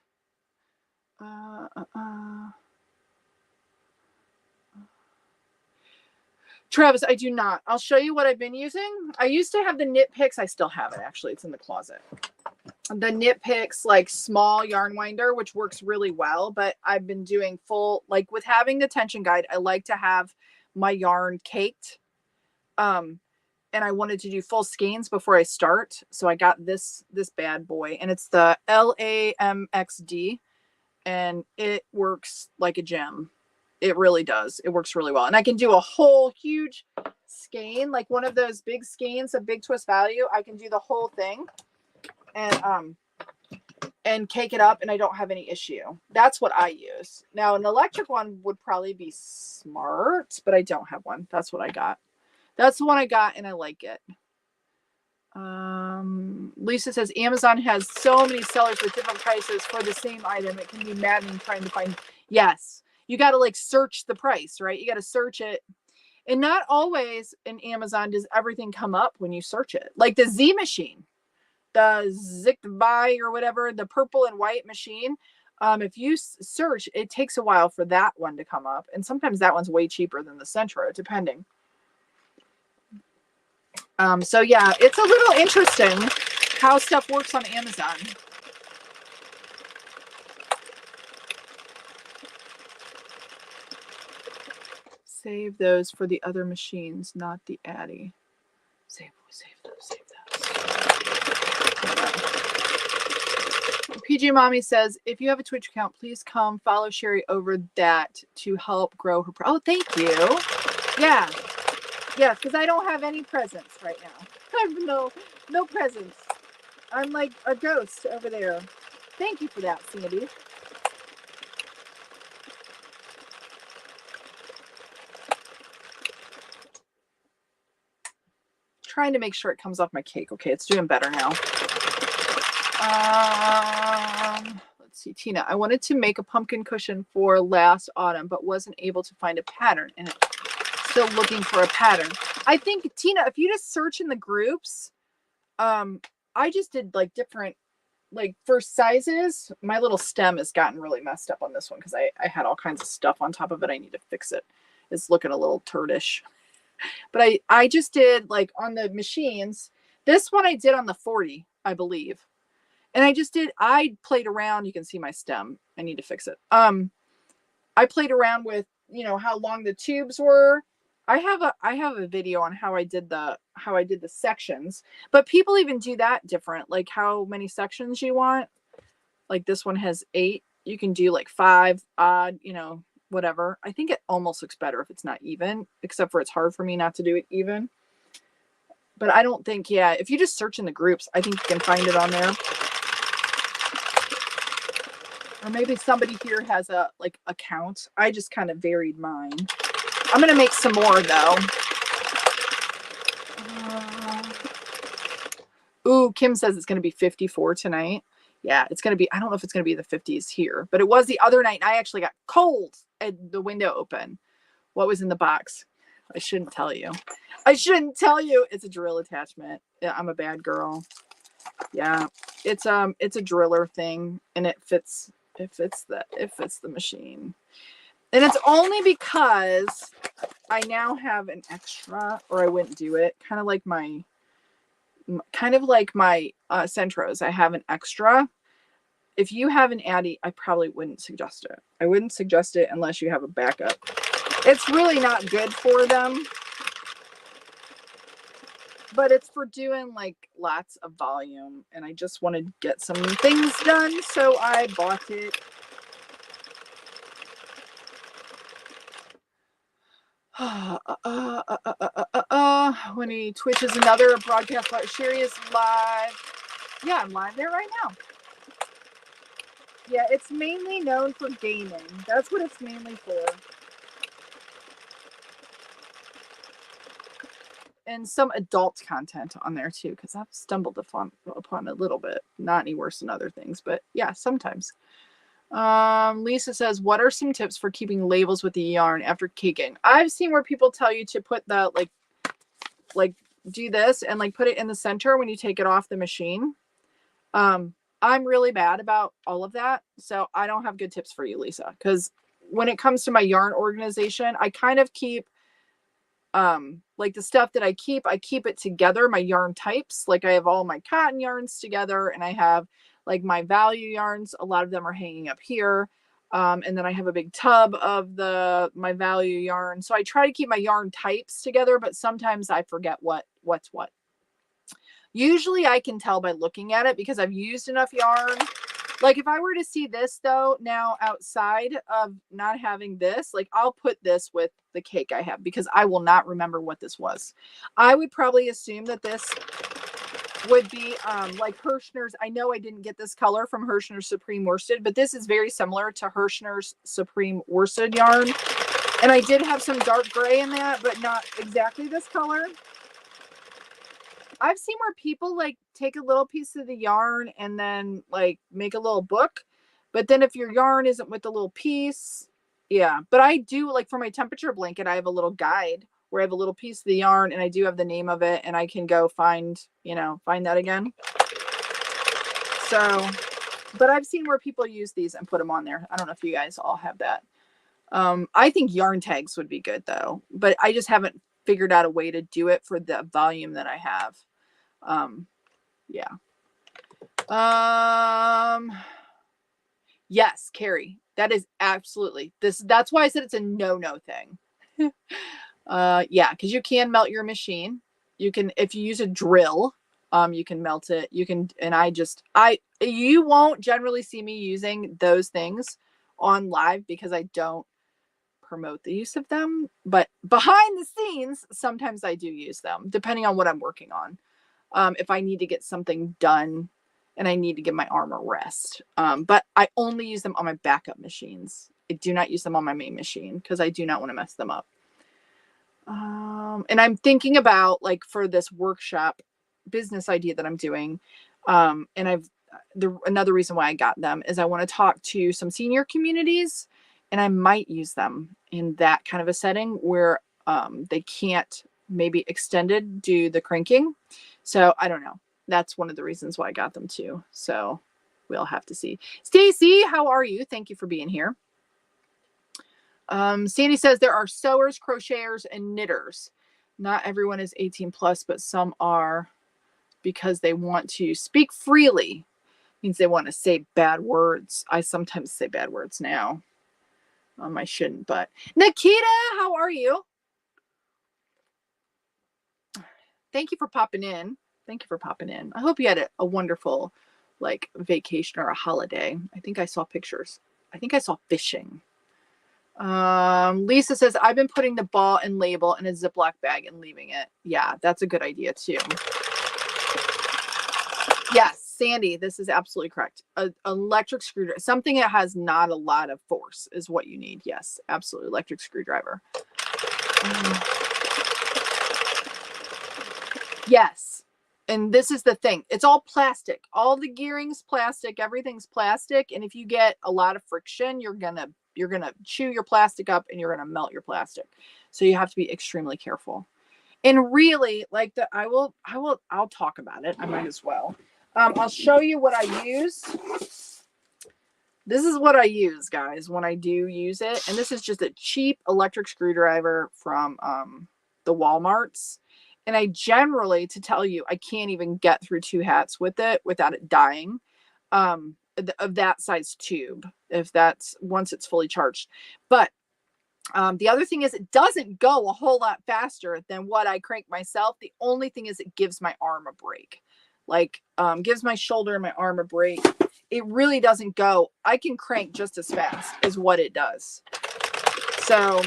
Travis, I do not. I'll show you what I've been using. I used to have the Knit Picks. I still have it, actually. It's in the closet. The Knit Picks, like small yarn winder, which works really well. But I've been doing full, like with having the tension guide, I like to have my yarn caked. And I wanted to do full skeins before I start. So I got this bad boy. And it's the LAMXD. And it works like a gem. It really does. It works really well. And I can do a whole huge skein, like one of those big skeins of big twist value. I can do the whole thing and cake it up, and I don't have any issue. That's what I use. Now, an electric one would probably be smart, but I don't have one. That's what I got. That's the one I got, and I like it. Lisa says Amazon has so many sellers with different prices for the same item. It can be maddening trying to find. Yes. You got to like search the price, right? You got to search it. And not always in Amazon does everything come up when you search it. Like the Z machine, the Zick Buy or whatever, the purple and white machine. If you search, it takes a while for that one to come up. And sometimes that one's way cheaper than the Centro, depending. So yeah, it's a little interesting how stuff works on Amazon. Save those for the other machines, not the Addy. Save those. PG Mommy says, if you have a Twitch account, please come follow Cheri over that to help grow her. Oh, thank you. Yeah. Yeah, because I don't have any presents right now. I have no presents. I'm like a ghost over there. Thank you for that, Sandy. Trying to make sure it comes off my cake. Okay, it's doing better now. Let's see, Tina. I wanted to make a pumpkin cushion for last autumn, but wasn't able to find a pattern, and still looking for a pattern. I think, Tina, if you just search in the groups, I just did like different, like for sizes. My little stem has gotten really messed up on this one because I had all kinds of stuff on top of it. I need to fix it. It's looking a little turdish. But I just did like on the machines. This one I did on the 40, I believe. And I played around. You can see my stem. I need to fix it. I played around with, how long the tubes were. I have a video on how I did the sections, but people even do that different, like how many sections you want. Like this one has 8. You can do like 5 odd, whatever. I think it almost looks better if it's not even, except for it's hard for me not to do it even. But I don't think, if you just search in the groups, I think you can find it on there. Or maybe somebody here has a count. I just kind of varied mine. I'm going to make some more though. Ooh, Kim says it's going to be 54 tonight. Yeah, it's going to be, I don't know if it's going to be the 50s here, but it was the other night. And I actually got cold at the window open. What was in the box? I shouldn't tell you. It's a drill attachment. Yeah, I'm a bad girl. Yeah, it's a driller thing, and it fits the machine. And it's only because I now have an extra, or I wouldn't do it. Kind of like my Centros. I have an extra. If you have an Addy, I probably wouldn't suggest it. I wouldn't suggest it unless you have a backup. It's really not good for them. But it's for doing like lots of volume. And I just wanted to get some things done. So I bought it. When he Twitches another broadcast, Cheri is live. Yeah, I'm live there right now. Yeah, it's mainly known for gaming. That's what it's mainly for. And some adult content on there too, because I've stumbled upon a little bit. Not any worse than other things, but yeah, sometimes. Lisa says, what are some tips for keeping labels with the yarn after caking? I've seen where people tell you to put the like do this and like put it in the center when you take it off the machine. I'm really bad about all of that, so I don't have good tips for you, Lisa, because when it comes to my yarn organization, I kind of keep like the stuff that I keep it together, my yarn types. Like I have all my cotton yarns together, and I have like my value yarns. A lot of them are hanging up here. And then I have a big tub of my value yarn. So I try to keep my yarn types together, but sometimes I forget what's what. Usually I can tell by looking at it because I've used enough yarn. Like if I were to see this though, now outside of not having this, like I'll put this with the cake I have because I will not remember what this was. I would probably assume that this would be like Hirschner's. I know I didn't get this color from Hirschner's Supreme Worsted, but this is very similar to Hirschner's Supreme Worsted yarn. And I did have some dark gray in that, but not exactly this color. I've seen where people like take a little piece of the yarn and then like make a little book. But then if your yarn isn't with the little piece, yeah. But I do, like for my temperature blanket, I have a little guide where I have a little piece of the yarn and I do have the name of it and I can go find that again. So But I've seen where people use these and put them on there. I don't know if you guys all have that. I think yarn tags would be good though, but I just haven't figured out a way to do it for the volume that I have. Yeah. Yes, Carrie, that is absolutely this. That's why I said it's a no thing. Yeah, because you can melt your machine. You can, if you use a drill, you can melt it. You can, and you won't generally see me using those things on live because I don't promote the use of them. But behind the scenes, sometimes I do use them, depending on what I'm working on. If I need to get something done and I need to give my arm a rest. But I only use them on my backup machines. I do not use them on my main machine because I do not want to mess them up. And I'm thinking about, like, for this workshop business idea that I'm doing. And another reason why I got them is I want to talk to some senior communities, and I might use them in that kind of a setting where they can't maybe extended do the cranking. So I don't know. That's one of the reasons why I got them too. So we'll have to see. Stacy, how are you? Thank you for being here. Sandy says there are sewers, crocheters, and knitters. Not everyone is 18 plus, but some are because they want to speak freely. Means they want to say bad words. I sometimes say bad words now. I shouldn't, but Nikita, how are you? Thank you for popping in. Thank you for popping in. I hope you had a wonderful, like, vacation or a holiday. I think I saw pictures. I think I saw fishing. Lisa says, I've been putting the ball and label in a Ziploc bag and leaving it. Yeah, that's a good idea too. Yes, Sandy, this is absolutely correct. An electric screwdriver, something that has not a lot of force is what you need. Yes, absolutely. Electric screwdriver. Yes. And this is the thing. It's all plastic. All the gearing's plastic. Everything's plastic. And if you get a lot of friction, you're gonna chew your plastic up and you're gonna melt your plastic. So you have to be extremely careful. And really, like, I'll talk about it. I might as well. I'll show you what I use. This is what I use, guys, when I do use it. And this is just a cheap electric screwdriver from the Walmarts. And I generally, to tell you, I can't even get through 2 hats with it without it dying, of that size tube, if that's once it's fully charged. But the other thing is it doesn't go a whole lot faster than what I crank myself. The only thing is it gives my arm a break, like gives my shoulder and my arm a break. It really doesn't go. I can crank just as fast as what it does. So,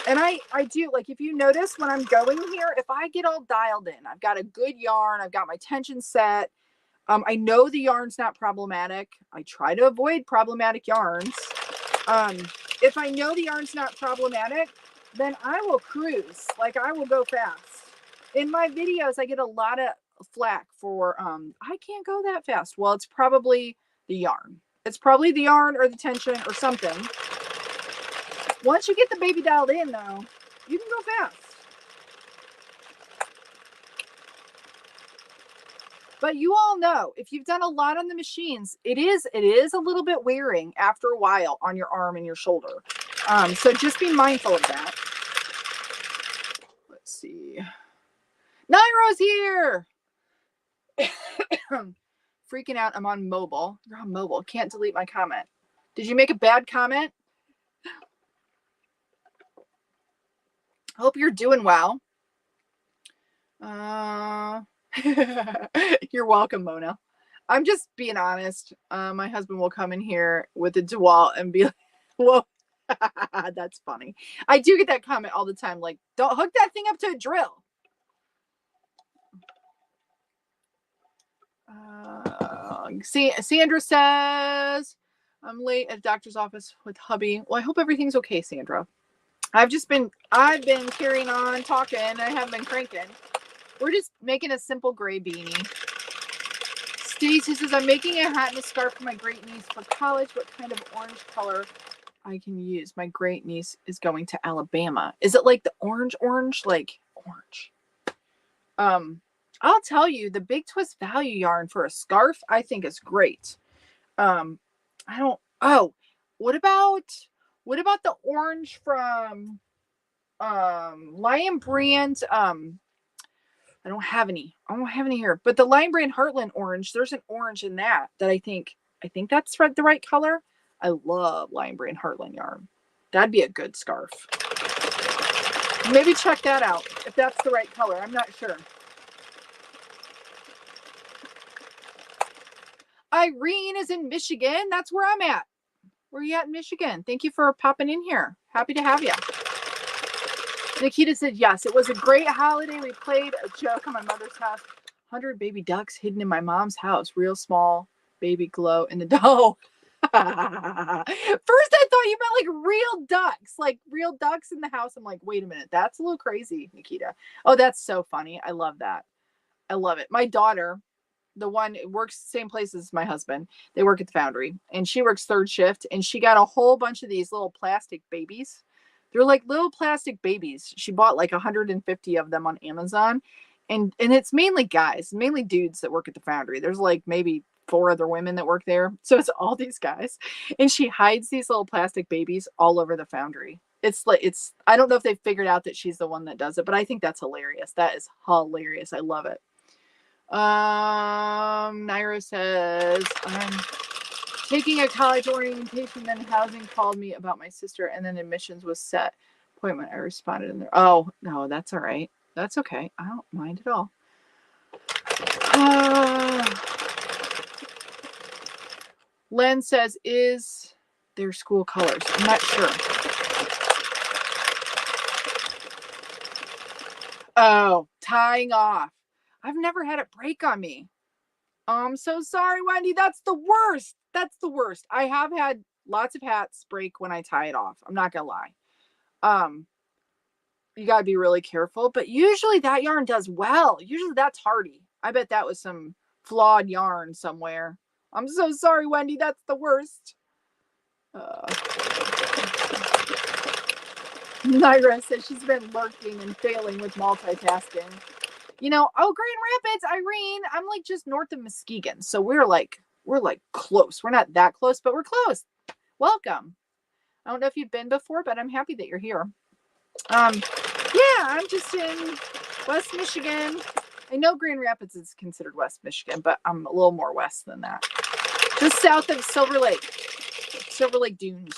and I do, like, if you notice when I'm going here, if I get all dialed in, I've got a good yarn, I've got my tension set. I know the yarn's not problematic. I try to avoid problematic yarns. If I know the yarn's not problematic, then I will cruise. Like, I will go fast. In my videos, I get a lot of flack for, I can't go that fast. Well, it's probably the yarn. It's probably the yarn or the tension or something. Once you get the baby dialed in, though, you can go fast. But you all know, if you've done a lot on the machines, it is a little bit wearing after a while on your arm and your shoulder. So just be mindful of that. Let's see. Nairo's here. Freaking out. I'm on mobile. You're on mobile. Can't delete my comment. Did you make a bad comment? Hope you're doing well. You're welcome, Mona. I'm just being honest. My husband will come in here with a DeWalt and be like, whoa, that's funny. I do get that comment all the time. Like, don't hook that thing up to a drill. Sandra says, I'm late at the doctor's office with hubby. Well, I hope everything's okay, Sandra. I've been carrying on talking. I haven't been cranking. We're just making a simple gray beanie. Stacy says, I'm making a hat and a scarf for my great niece for college. What kind of orange color I can use? My great niece is going to Alabama. Is it like the orange, like orange? I'll tell you, the Big Twist value yarn for a scarf, I think is great. I don't, oh, what about, the orange from, Lion Brand, I don't have any. I don't have any here. But the Lion Brand Heartland orange, there's an orange in that I think that's the right color. I love Lion Brand Heartland yarn. That'd be a good scarf. Maybe check that out if that's the right color. I'm not sure. Irene is in Michigan. That's where I'm at. Where are you at in Michigan? Thank you for popping in here. Happy to have you. Nikita said, yes, it was a great holiday. We played a joke on my mother's house. 100 baby ducks hidden in my mom's house. Real small baby glow in the dough. First, I thought you meant like real ducks in the house. I'm like, wait a minute. That's a little crazy, Nikita. Oh, that's so funny. I love that. I love it. My daughter, the one works same place as my husband. They work at the foundry and she works third shift and she got a whole bunch of these little plastic babies. They're like little plastic babies. She bought like 150 of them on Amazon. And it's mainly guys, mainly dudes that work at the foundry. There's like maybe 4 other women that work there. So it's all these guys. And she hides these little plastic babies all over the foundry. I don't know if they figured out that she's the one that does it, but I think that's hilarious. That is hilarious. I love it. Naira says, I'm taking a college orientation, then housing called me about my sister, and then admissions was set. Appointment, I responded in there. Oh, no, that's all right. That's okay. I don't mind at all. Len says, is their school colors? I'm not sure. Oh, tying off. I've never had it break on me. I'm so sorry, Wendy. That's the worst. That's the worst. I have had lots of hats break when I tie it off. I'm not gonna lie. You gotta be really careful, but usually that yarn does well. Usually that's hardy. I bet that was some flawed yarn somewhere. I'm so sorry, Wendy. That's the worst. Naira says she's been lurking and failing with multitasking. You know, Grand Rapids, Irene, I'm like just north of Muskegon. So we're like close. We're not that close, but we're close. Welcome. I don't know if you've been before, but I'm happy that you're here. Yeah, I'm just in West Michigan. I know Grand Rapids is considered West Michigan, but I'm a little more west than that. Just south of Silver Lake Dunes.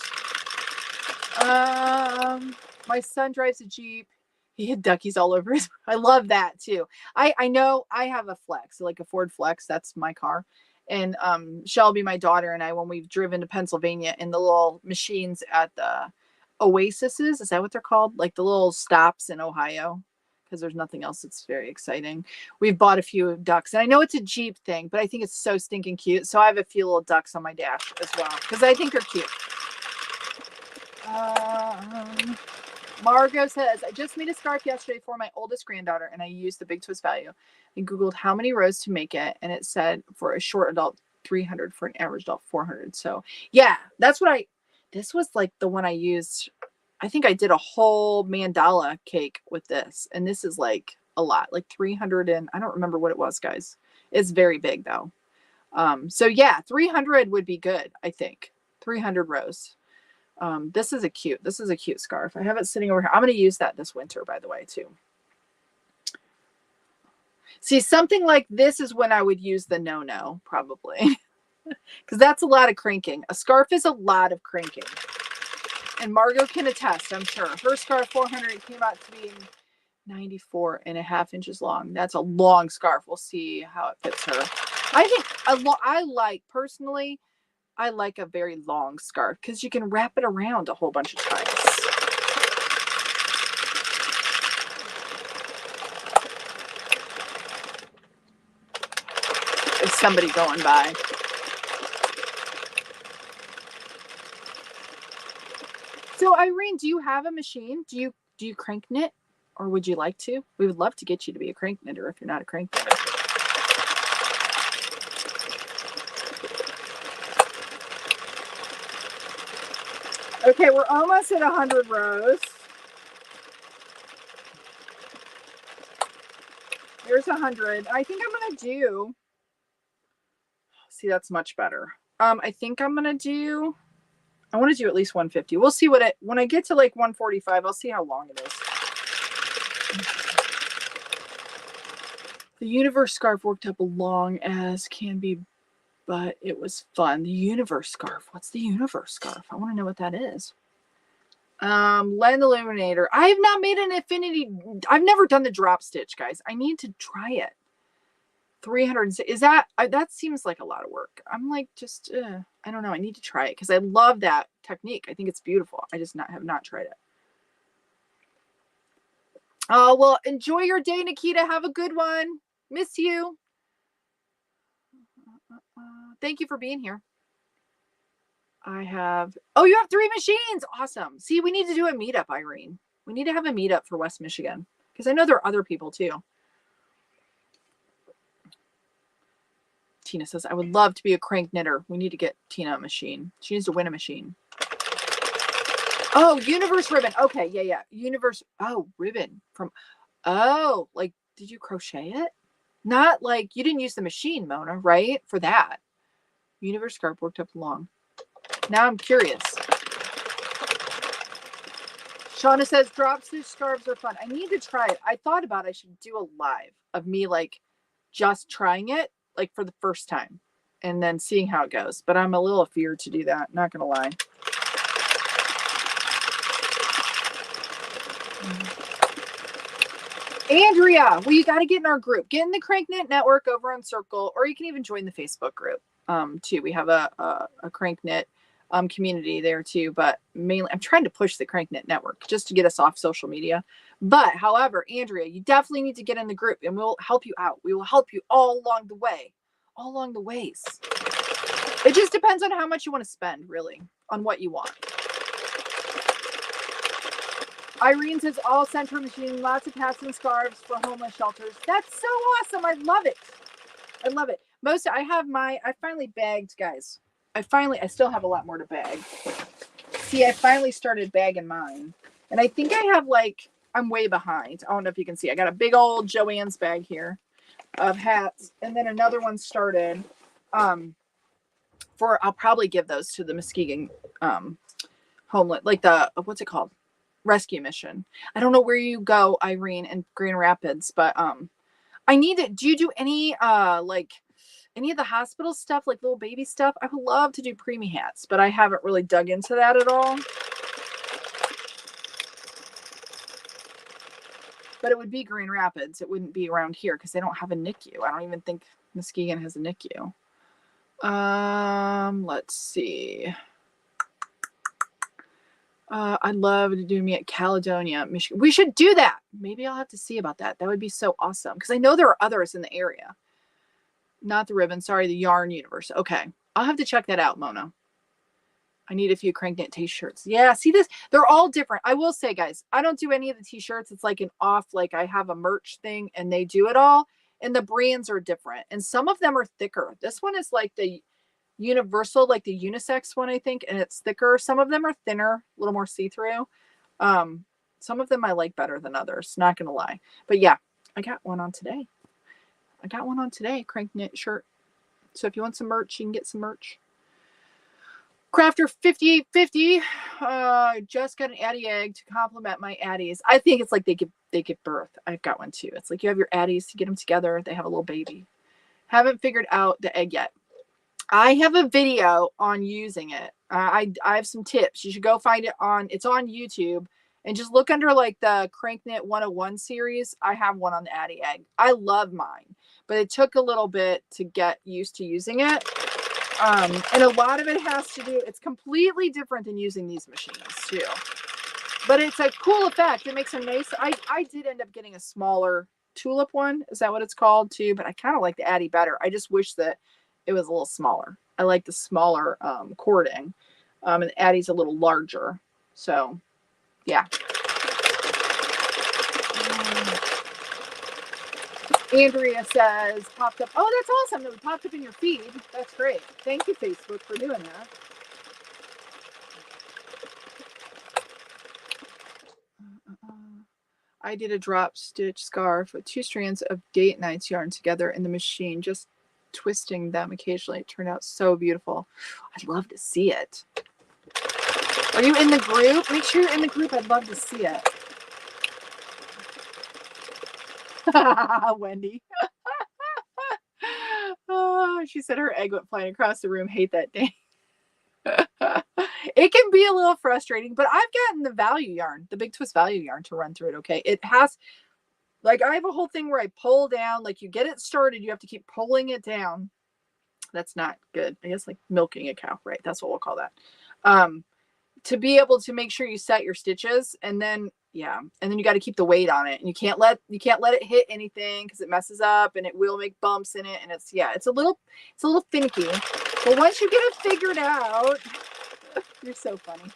My son drives a Jeep. He had duckies all over his. I love that too. I know I have a Flex, like a Ford Flex. That's my car. And Shelby, my daughter, and I, when we've driven to Pennsylvania in the little machines at the Oasises, is that what they're called? Like the little stops in Ohio, because there's nothing else that's very exciting. We've bought a few ducks. And I know it's a Jeep thing, but I think it's so stinking cute. So I have a few little ducks on my dash as well, because I think they're cute. Margot says, I just made a scarf yesterday for my oldest granddaughter, and I used the Big Twist value. I Googled how many rows to make it, and it said for a short adult, 300, for an average adult, 400. So yeah, that's what this was like the one I used. I think I did a whole mandala cake with this, and this is like a lot, like 300, and I don't remember what it was, guys. It's very big though. So yeah, 300 would be good. I think 300 rows. This is a cute scarf. I have it sitting over here. I'm going to use that this winter, by the way, too. See, something like this is when I would use the no, probably. Because that's a lot of cranking. A scarf is a lot of cranking. And Margot can attest, I'm sure. Her scarf, 400, came out to be 94.5 inches long. That's a long scarf. We'll see how it fits her. I think I like a very long scarf because you can wrap it around a whole bunch of times. There's somebody going by. So Irene, do you have a machine? Do you crank knit, or would you like to? We would love to get you to be a crank knitter if you're not a crank knitter. Okay, we're almost at 100 rows. there's 100. I think I'm going to do, see, that's much better. I think I'm going to do, I want to do at least 150. We'll see what it, when I get to like 145, I'll see how long it is. The universe scarf worked up long as can be, but it was fun. The universe scarf. What's the universe scarf? I want to know what that is. Len Illuminator. I have not made an infinity. I've never done the drop stitch, guys. I need to try it. 300. Is that, that seems like a lot of work. I'm like, just, I don't know. I need to try it because I love that technique. I think it's beautiful. I just have not tried it. Oh, well, enjoy your day, Nikita. Have a good one. Miss you. Thank you for being here. I have, oh, you have 3 machines. Awesome. See, we need to do a meetup, Irene. We need to have a meetup for West Michigan because I know there are other people too. Tina says, I would love to be a crank knitter. We need to get Tina a machine. She needs to win a machine. Oh, universe ribbon. Okay. Yeah. Yeah. Universe. Oh, ribbon from, oh, like, did you crochet it? Not like you didn't use the machine, Mona, right? For that. Universe scarf worked up long. Now I'm curious. Shauna says drop stitch scarves are fun. I need to try it. I thought about I should do a live of me like just trying it like for the first time and then seeing how it goes. But I'm a little afeared to do that. Not going to lie. Andrea, well, you got to get in our group. Get in the CranKnit network over on Circle, or you can even join the Facebook group too. We have a CranKnit community there too, but mainly I'm trying to push the CranKnit network just to get us off social media. But however, Andrea, you definitely need to get in the group and we'll help you out. We will help you all along the way, all along the ways. It just depends on how much you want to spend, really, on what you want. Irene says all center machine, lots of hats and scarves for homeless shelters. That's so awesome. I love it. I love it. I finally bagged, guys. I still have a lot more to bag. See, I finally started bagging mine. And I think I have like, I'm way behind. I don't know if you can see. I got a big old Joann's bag here of hats. And then another one started I'll probably give those to the Muskegon homeless, like the, what's it called? Rescue mission. I don't know where you go, Irene, in Grand Rapids, but I need to, do you do any like any of the hospital stuff, like little baby stuff? I would love to do preemie hats, but I haven't really dug into that at all. But it would be Grand Rapids. It wouldn't be around here because they don't have a NICU. I don't even think Muskegon has a NICU. Let's see. I'd love to do me at Caledonia, Michigan. We should do that. Maybe I'll have to see about that. That would be so awesome because I know there are others in the area. Not the ribbon. Sorry, the yarn universe. Okay. I'll have to check that out, Mona. I need a few CranKnit t-shirts. Yeah, see this? They're all different. I will say, guys, I don't do any of the t-shirts. It's like an off, like I have a merch thing and they do it all. And the brands are different. And some of them are thicker. This one is like the universal, like the unisex one, I think, and it's thicker. Some of them are thinner, a little more see-through. Some of them I like better than others, not gonna lie. But yeah, I got one on today. CranKnit shirt. So if you want some merch, you can get some merch. Crafter 5850 just got an Addie egg to complement my Addies. I think it's like they give birth. I've got one too. It's like you have your Addies to get them together. They have a little baby. Haven't figured out the egg yet. I have a video on using it. I have some tips. You should go find it it's on YouTube and just look under like the CranKnit 101 series. I have one on the Addie egg. I love mine, but it took a little bit to get used to using it. And a lot of it has to do, it's completely different than using these machines too, but it's a cool effect. It makes a nice, I did end up getting a smaller tulip one. Is that what it's called too? But I kind of like the Addie better. I just wish that it was a little smaller. I like the smaller cording. And Addie's a little larger. So, yeah. Andrea says, popped up. Oh, that's awesome that we popped up in your feed. That's great. Thank you, Facebook, for doing that. I did a drop stitch scarf with 2 strands of Date Nights yarn together in the machine, just twisting them occasionally. It turned out so beautiful. I'd love to see it. Are you in the group? Make sure you're in the group. I'd love to see it. Wendy. Oh, she said her egg went flying across the room. Hate that day. It can be a little frustrating, but I've gotten the value yarn, the Big Twist value yarn, to run through it okay. It has, like, I have a whole thing where I pull down, like, you get it started, you have to keep pulling it down. That's not good. I guess like milking a cow, right? That's what we'll call that. To be able to make sure you set your stitches, and then and then you got to keep the weight on it, and you can't let it hit anything because it messes up and it will make bumps in it, and it's a little finicky. But once you get it figured out, you're so funny.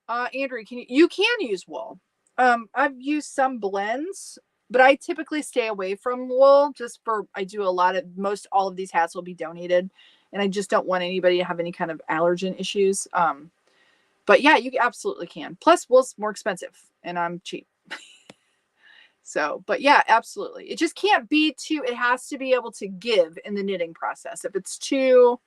Andrew, you can use wool. I've used some blends, but I typically stay away from wool just for, I do a lot of, most all of these hats will be donated, and I just don't want anybody to have any kind of allergen issues. But yeah, you absolutely can. Plus wool's more expensive and I'm cheap. So, but yeah, absolutely. It just can't be too, it has to be able to give in the knitting process. If it's too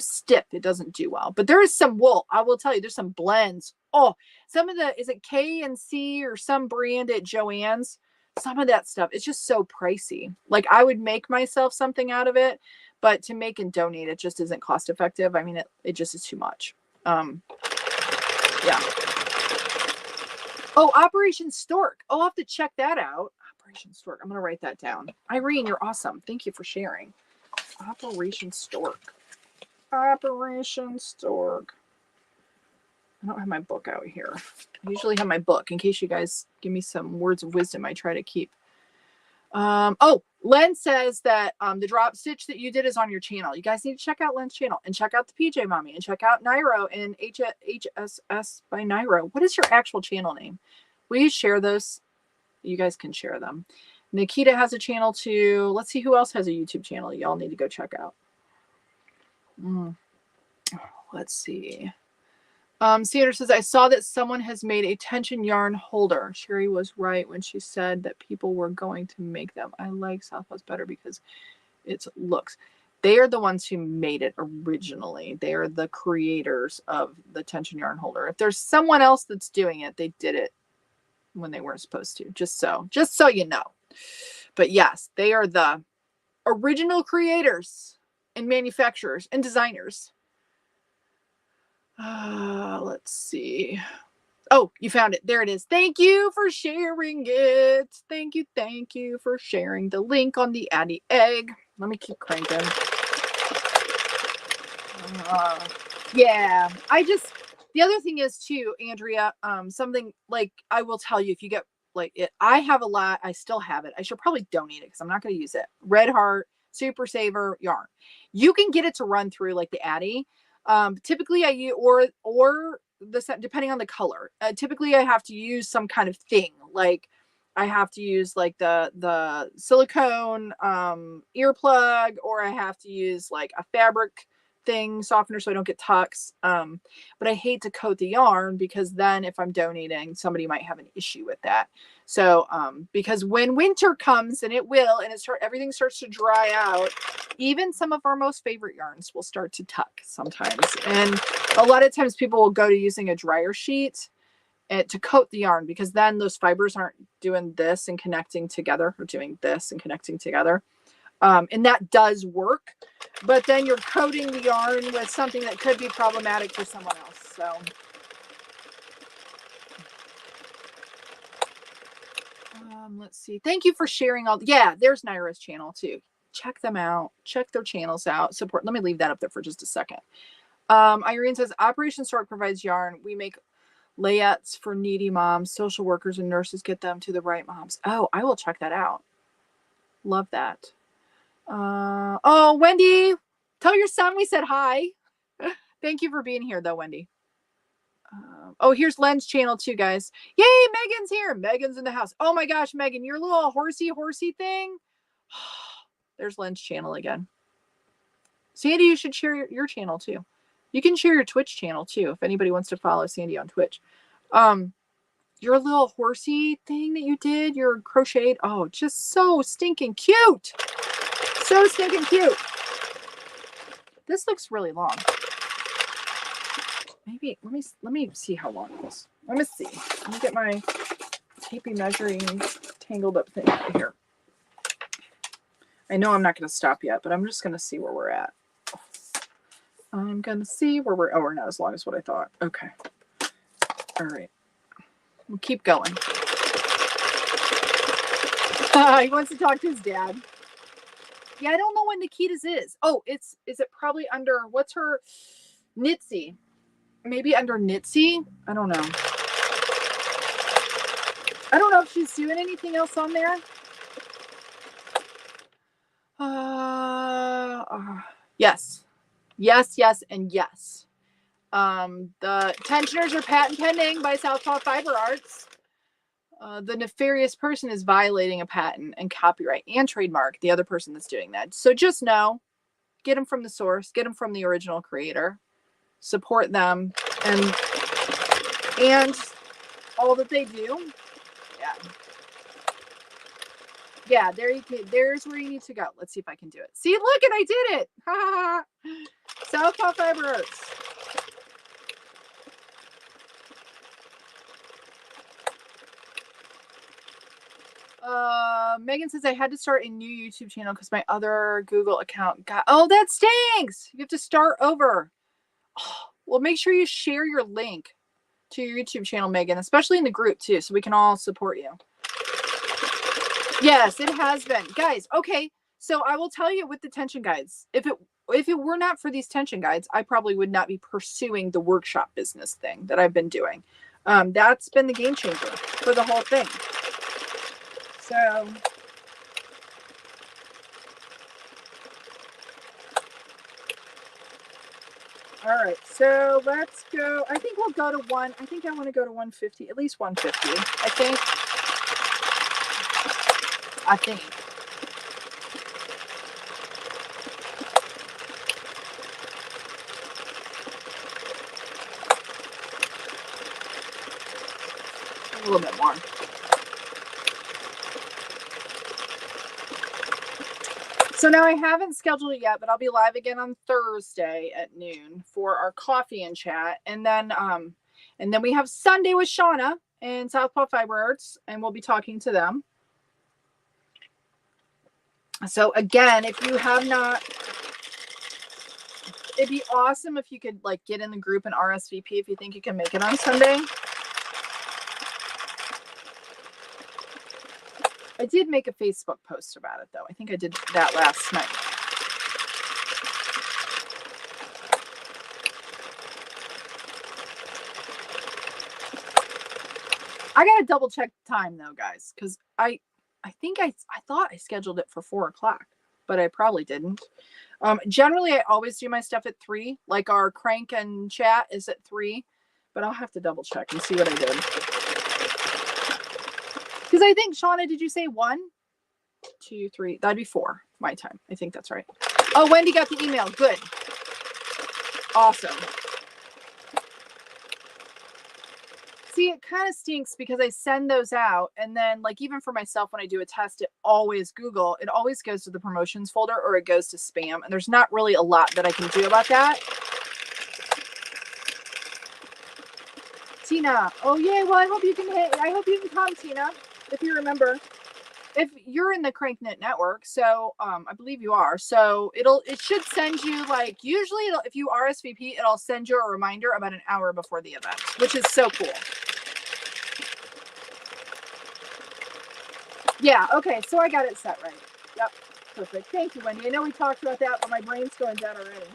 stiff, it doesn't do well. But there is some wool. I will tell you, there's some blends. Oh, some of the, is it K&C or some brand at Joann's? Some of that stuff, it's just so pricey. Like, I would make myself something out of it, but to make and donate, it just isn't cost effective. I mean, it just is too much. Yeah. Oh, Operation Stork. I'll have to check that out. Operation Stork. I'm going to write that down. Irene, you're awesome. Thank you for sharing. Operation Stork. Operation Stork. I don't have my book out here. I usually have my book in case you guys give me some words of wisdom. I try to keep. Oh, Len says that the drop stitch that you did is on your channel. You guys need to check out Len's channel and check out the PJ Mommy and check out Nairo and HSS by Nairo. What is your actual channel name? Will you share those? You guys can share them. Nikita has a channel too. Let's see who else has a YouTube channel y'all need to go check out. Let's see. Sandra says, I saw that someone has made a tension yarn holder. Cheri was right when she said that people were going to make them. I like Southwest better because it looks. They are the ones who made it originally. They are the creators of the tension yarn holder. If there's someone else that's doing it, they did it when they weren't supposed to. Just so you know. But yes, they are the original creators and manufacturers and designers. Let's see. Oh, you found it. There it is. Thank you for sharing it. Thank you for sharing the link on the Addy egg. Let me keep cranking. Yeah, the other thing is too, Andrea, something like, I will tell you, if you get like it, I have a lot, I still have it. I should probably donate it because I'm not going to use it. Red Heart Super Saver yarn. You can get it to run through like the Addy. Typically I use, or the set, depending on the color, typically I have to use some kind of thing. Like I have to use like the silicone, earplug, or I have to use like a fabric thing softener so I don't get tucks. But I hate to coat the yarn because then if I'm donating, somebody might have an issue with that. So, because when winter comes, and it will, and everything starts to dry out, even some of our most favorite yarns will start to tuck sometimes. And a lot of times people will go to using a dryer sheet to coat the yarn, because then those fibers aren't doing this and connecting together, or doing this and connecting together. And that does work, but then you're coating the yarn with something that could be problematic for someone else. So let's see. Thank you for sharing all. Yeah, there's Naira's channel too. Check them out. Check their channels out. Support. Let me leave that up there for just a second. Irene says, Operation Stork provides yarn. We make layouts for needy moms. Social workers and nurses get them to the right moms. Oh, I will check that out. Love that. Oh, Wendy, tell your son we said hi. Thank you for being here, though, Wendy. Oh, here's Len's channel too, guys. Yay, Megan's here. Megan's in the house. Oh my gosh, Megan, your little horsey thing. There's Len's channel again. Sandy, you should share your channel too. You can share your Twitch channel too if anybody wants to follow Sandy on Twitch. your little horsey thing that you did, your crocheted. Oh, just so stinking cute. So stinking cute. This looks really long. Maybe let me see how long it is. Let me see. Let me get my tapey measuring tangled up thing right here. I know I'm not going to stop yet, but I'm just going to see where we're at. I'm going to see where we're. Oh, we're not as long as what I thought. Okay. All right. We'll keep going. He wants to talk to his dad. Yeah, I don't know what Nikita's is. Oh, is it probably under, what's her, Nitsy? Maybe under Nitsy? I don't know. I don't know if she's doing anything else on there. Yes. Yes, and yes. The tensioners are patent pending by Southpaw Fiber Arts. The nefarious person is violating a patent and copyright and trademark, the other person that's doing that. So just know, get them from the source, get them from the original creator, support them, and all that they do. Yeah, there's where you need to go. Let's see if I can do it. See, look, and I did it. Ha ha ha. Southpaw Fiber Arts. Megan says I had to start a new YouTube channel because my other Google account got. Oh, that stinks. You have to start over. Oh, well, make sure you share your link to your YouTube channel, Megan, especially in the group too, so we can all support you. Yes, it has been, guys. Okay, so I will tell you with the tension guides, if it were not for these tension guides, I probably would not be pursuing the workshop business thing that I've been doing. That's been the game changer for the whole thing. So all right, so let's go. I think we'll go to one. I think I want to go to 150, at least 150. I think. A little bit more. So now I haven't scheduled it yet, but I'll be live again on Thursday at noon for our coffee and chat. And then we have Sunday with Shauna and Southpaw Fiber Arts, and we'll be talking to them. So again, if you have not, it'd be awesome if you could like get in the group and RSVP if you think you can make it on Sunday. I did make a Facebook post about it though. I think I did that last night. I gotta double check the time though, guys, because I think I thought I scheduled it for 4 o'clock, but I probably didn't. Generally, I always do my stuff at 3. Like our crank and chat is at 3, but I'll have to double check and see what I did. Because I think, Shauna, did you say 1, 2, 3? That'd be 4 my time. I think that's right. Oh, Wendy got the email. Good. Awesome. See, it kind of stinks because I send those out, and then like even for myself when I do a test, it always goes to the promotions folder or it goes to spam, and there's not really a lot that I can do about that. Tina, oh yay! Well, I hope you can come, Tina, if you remember. If you're in the CranKnit network, so I believe you are, so it should send you like usually if you RSVP, it'll send you a reminder about an hour before the event, which is so cool. Yeah, okay, so I got it set right. Yep, perfect. Thank you, Wendy. I know we talked about that, but my brain's going dead already.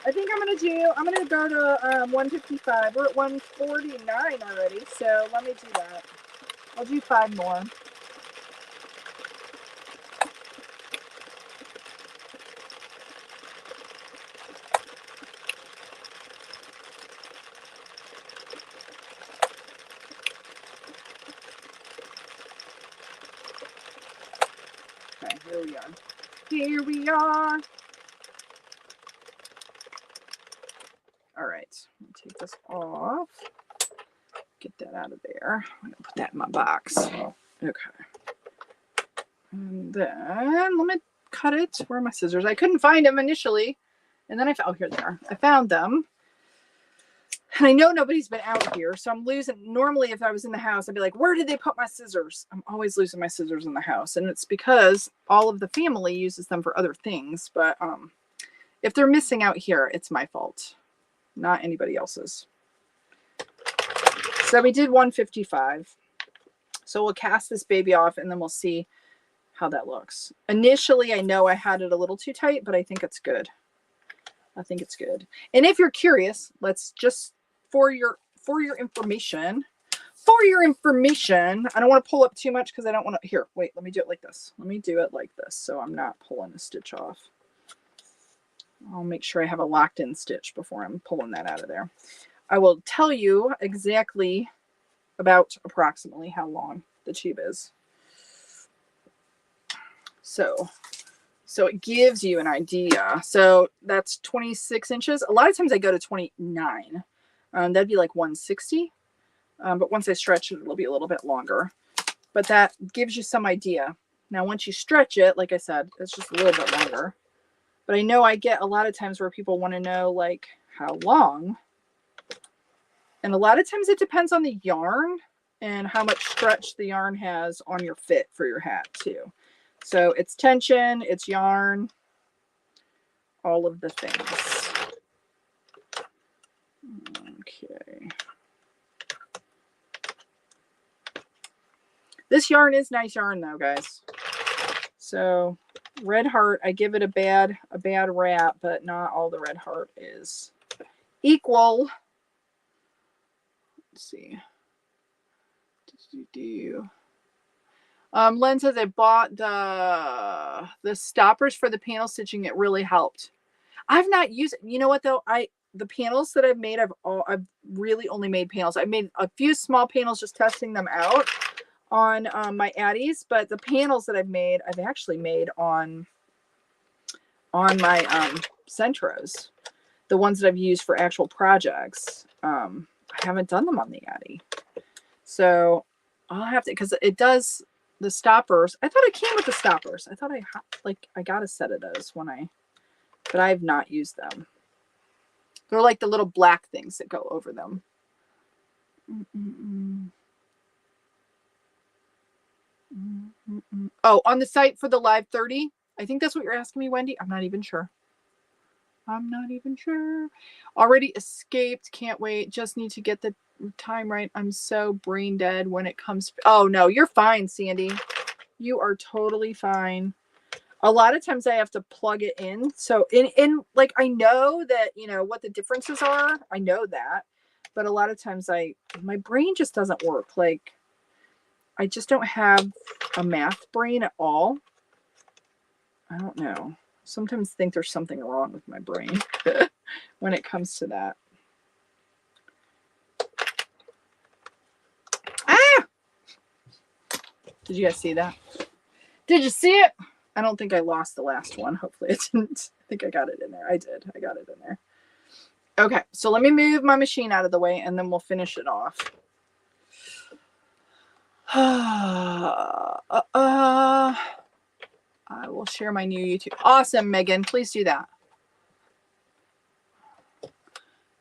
I think I'm gonna go to 155. We're at 149 already, so let me do that. I'll do 5 more. Okay, here we are. Here we are. All right, take this off. Get that out of there. I'm gonna put that in my box. Okay. And then let me cut it. Where are my scissors? I couldn't find them initially. And then I found, oh, here they are. I found them. And I know nobody's been out here, so I'm losing. Normally, if I was in the house, I'd be like, where did they put my scissors? I'm always losing my scissors in the house. And it's because all of the family uses them for other things. But if they're missing out here, it's my fault, not anybody else's. So we did 155. So we'll cast this baby off, and then we'll see how that looks. Initially, I know I had it a little too tight, but I think it's good. I think it's good. And if you're curious, let's just for your information, I don't want to pull up too much because I don't want to. Here, wait, let me do it like this. Let me do it like this so I'm not pulling a stitch off. I'll make sure I have a locked in stitch before I'm pulling that out of there. I will tell you exactly about approximately how long the tube is. So it gives you an idea. So that's 26 inches. A lot of times I go to 29. That'd be like 160. But once I stretch it, it'll be a little bit longer. But that gives you some idea. Now, once you stretch it, like I said, it's just a little bit longer. But I know I get a lot of times where people want to know, like, how long. And a lot of times it depends on the yarn and how much stretch the yarn has on your fit for your hat, too. So it's tension, it's yarn, all of the things. Okay. This yarn is nice yarn though, guys. So Red Heart, I give it a bad rap, but not all the Red Heart is equal. Let's see. Len says I bought the stoppers for the panel stitching. It really helped. I've not used it. You know what though? The panels that I've made, I've really only made panels. I made a few small panels just testing them out on my Addies, but the panels that I've actually made on my Centros, the ones that I've used for actual projects. I haven't done them on the Addie, so I'll have to, because it does the stoppers. I thought it came with the stoppers. I thought I got a set of those but I have not used them. They're like the little black things that go over them. Oh, on the site for the live 30. I think that's what you're asking me, Wendy. I'm not even sure. Already escaped. Can't wait. Just need to get the time right. I'm so brain dead when it comes. Oh no, you're fine, Sandy. You are totally fine. A lot of times I have to plug it in. So in like, I know that, you know, what the differences are. I know that, but a lot of times my brain just doesn't work. Like, I just don't have a math brain at all. I don't know. Sometimes think there's something wrong with my brain when it comes to that. Ah! Did you guys see that? Did you see it? I don't think I lost the last one. Hopefully I didn't. I think I got it in there. I did. I got it in there. Okay, so let me move my machine out of the way and then we'll finish it off. I will share my new YouTube. Awesome, Megan. Please do that.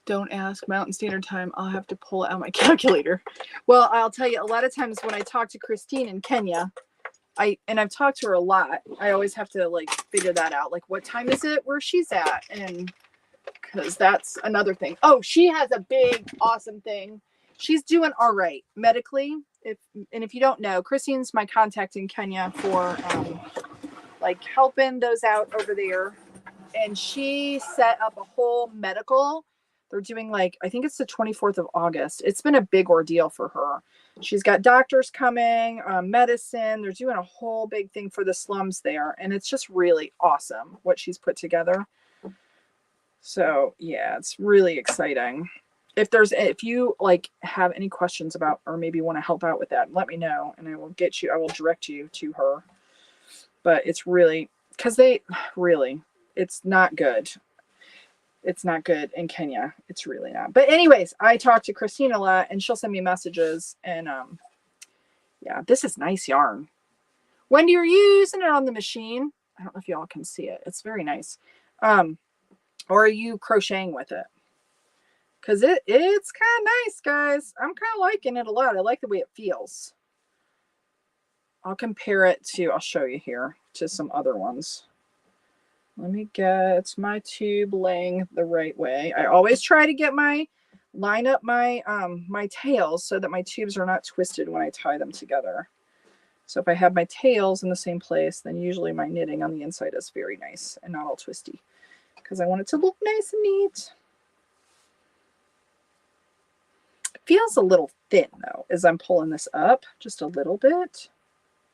Don't ask Mountain Standard Time. I'll have to pull out my calculator. Well, I'll tell you, a lot of times when I talk to Christine in Kenya, I've talked to her a lot. I always have to like figure that out. Like, what time is it where she's at? And because that's another thing. Oh, she has a big, awesome thing. She's doing all right medically. If you don't know, Christine's my contact in Kenya for like helping those out over there. And she set up a whole medical. They're doing like, I think it's the 24th of August. It's been a big ordeal for her. She's got doctors coming, medicine. They're doing a whole big thing for the slums there. And it's just really awesome what she's put together. So yeah, it's really exciting. If you like have any questions about, or maybe want to help out with that, let me know and I will direct you to her. But it's really, it's not good. It's not good in Kenya. It's really not. But anyways, I talk to Christine a lot and she'll send me messages. And yeah, this is nice yarn. Wendy, are you using it on the machine? I don't know if y'all can see it. It's very nice. Or are you crocheting with it? Because it's kind of nice, guys. I'm kind of liking it a lot. I like the way it feels. I'll compare it to, I'll show you here, to some other ones. Let me get my tube laying the right way. I always try to line up my my tails so that my tubes are not twisted when I tie them together. So if I have my tails in the same place, then usually my knitting on the inside is very nice and not all twisty, because I want it to look nice and neat. It feels a little thin though as I'm pulling this up just a little bit.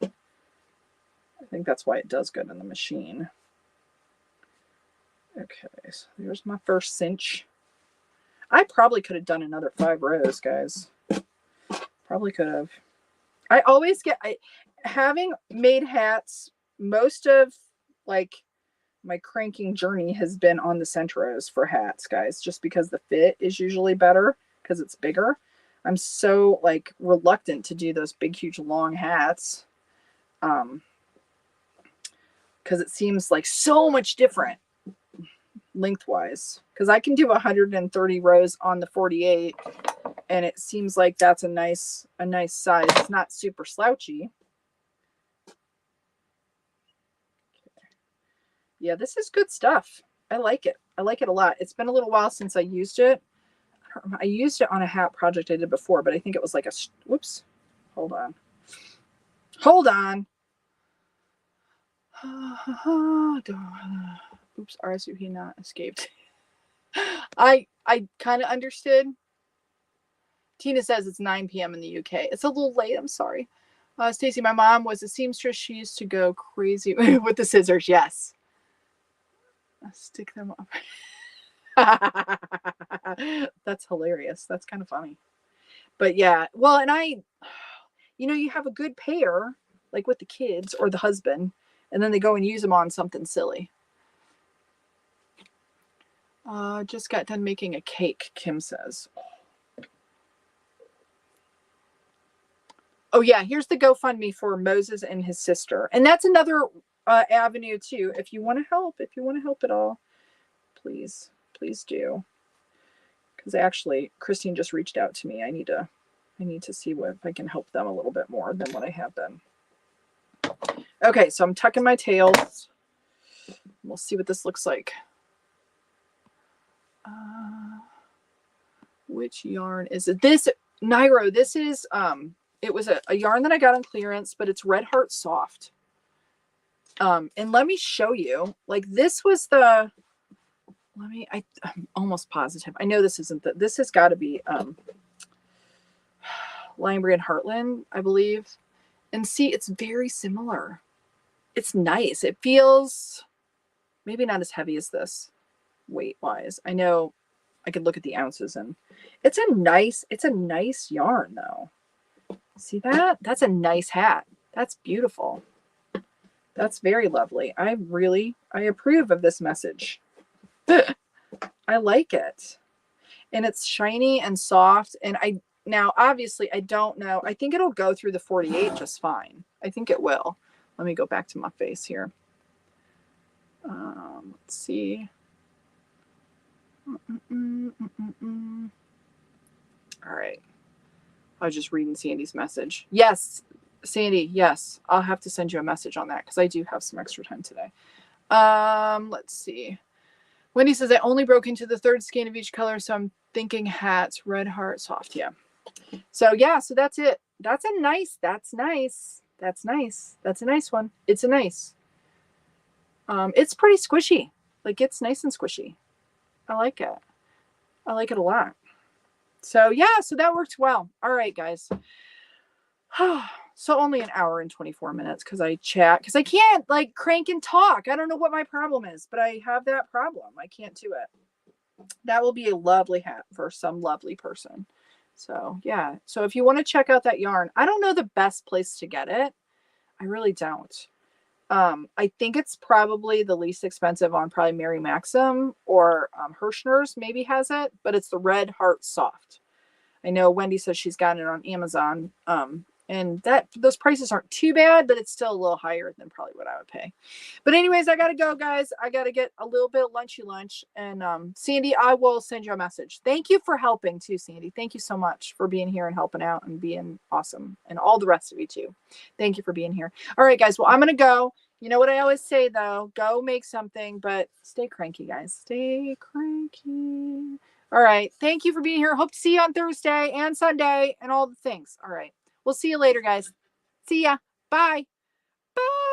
I think that's why it does good in the machine. Okay, so there's my first cinch. I probably could have done another 5 rows, guys. Probably could have. I always get, having made hats, most of like my cranking journey has been on the centros for hats, guys, just because the fit is usually better because it's bigger. I'm so like reluctant to do those big, huge, long hats. Because it seems like so much different lengthwise, because I can do 130 rows on the 48 and it seems like that's a nice size. It's not super slouchy. Okay. Yeah, this is good stuff. I like it. I like it a lot. It's been a little while since I used it. I used it on a hat project I did before, but I think it was like a, whoops, hold on. Oops, RSVP not escaped. I kind of understood. Tina says it's 9 p.m. in the UK. It's a little late. I'm sorry. Stacy, my mom was a seamstress. She used to go crazy with the scissors. Yes. I'll stick them up. That's hilarious. That's kind of funny. But yeah, well, and you have a good pair, like with the kids or the husband, and then they go and use them on something silly. Just got done making a cake, Kim says. Oh yeah, here's the GoFundMe for Moses and his sister. And that's another avenue too. If you want to help at all, please do. Because actually, Christine just reached out to me. I need to see if I can help them a little bit more than what I have been. Okay, so I'm tucking my tails. We'll see what this looks like. Which yarn is it? This, Nairo, this is, it was a yarn that I got on clearance, but it's Red Heart Soft. And let me show you, like this was the, I'm almost positive. I know this isn't this has got to be Lion Brand Heartland, I believe. And see, it's very similar. It's nice. It feels maybe not as heavy as this weight wise. I know I could look at the ounces and it's a nice yarn though. See that? That's a nice hat. That's beautiful. That's very lovely. I approve of this message. I like it. And it's shiny and soft. And now obviously I don't know. I think it'll go through the 48 just fine. I think it will. Let me go back to my face here. Let's see. All right. I was just reading Sandy's message. Yes, Sandy, yes. I'll have to send you a message on that because I do have some extra time today. Let's see. Wendy says, I only broke into the 3rd skein of each color, so I'm thinking hats, Red Heart Soft. Yeah. So yeah, so that's it. That's nice. That's a nice one. It's a nice. It's pretty squishy. Like it's nice and squishy. I like it. I like it a lot. So yeah, so that worked well. All right, guys. So only an hour and 24 minutes because I chat, because I can't like crank and talk. I don't know what my problem is, but I have that problem. I can't do it. That will be a lovely hat for some lovely person. So yeah. So if you want to check out that yarn, I don't know the best place to get it. I really don't. I think it's probably the least expensive on probably Mary Maxim, or Hirschner's maybe has it, but it's the Red Heart Soft. I know Wendy says she's gotten it on Amazon. And that those prices aren't too bad, but it's still a little higher than probably what I would pay. But anyways, I gotta go, guys. I gotta get a little bit of lunchy lunch. And Sandy, I will send you a message. Thank you for helping too, Sandy. Thank you so much for being here and helping out and being awesome. And all the rest of you too. Thank you for being here. All right, guys. Well, I'm gonna go. You know what I always say though, go make something, but stay cranky, guys. Stay cranky. All right. Thank you for being here. Hope to see you on Thursday and Sunday and all the things. All right. We'll see you later, guys. See ya. Bye. Bye.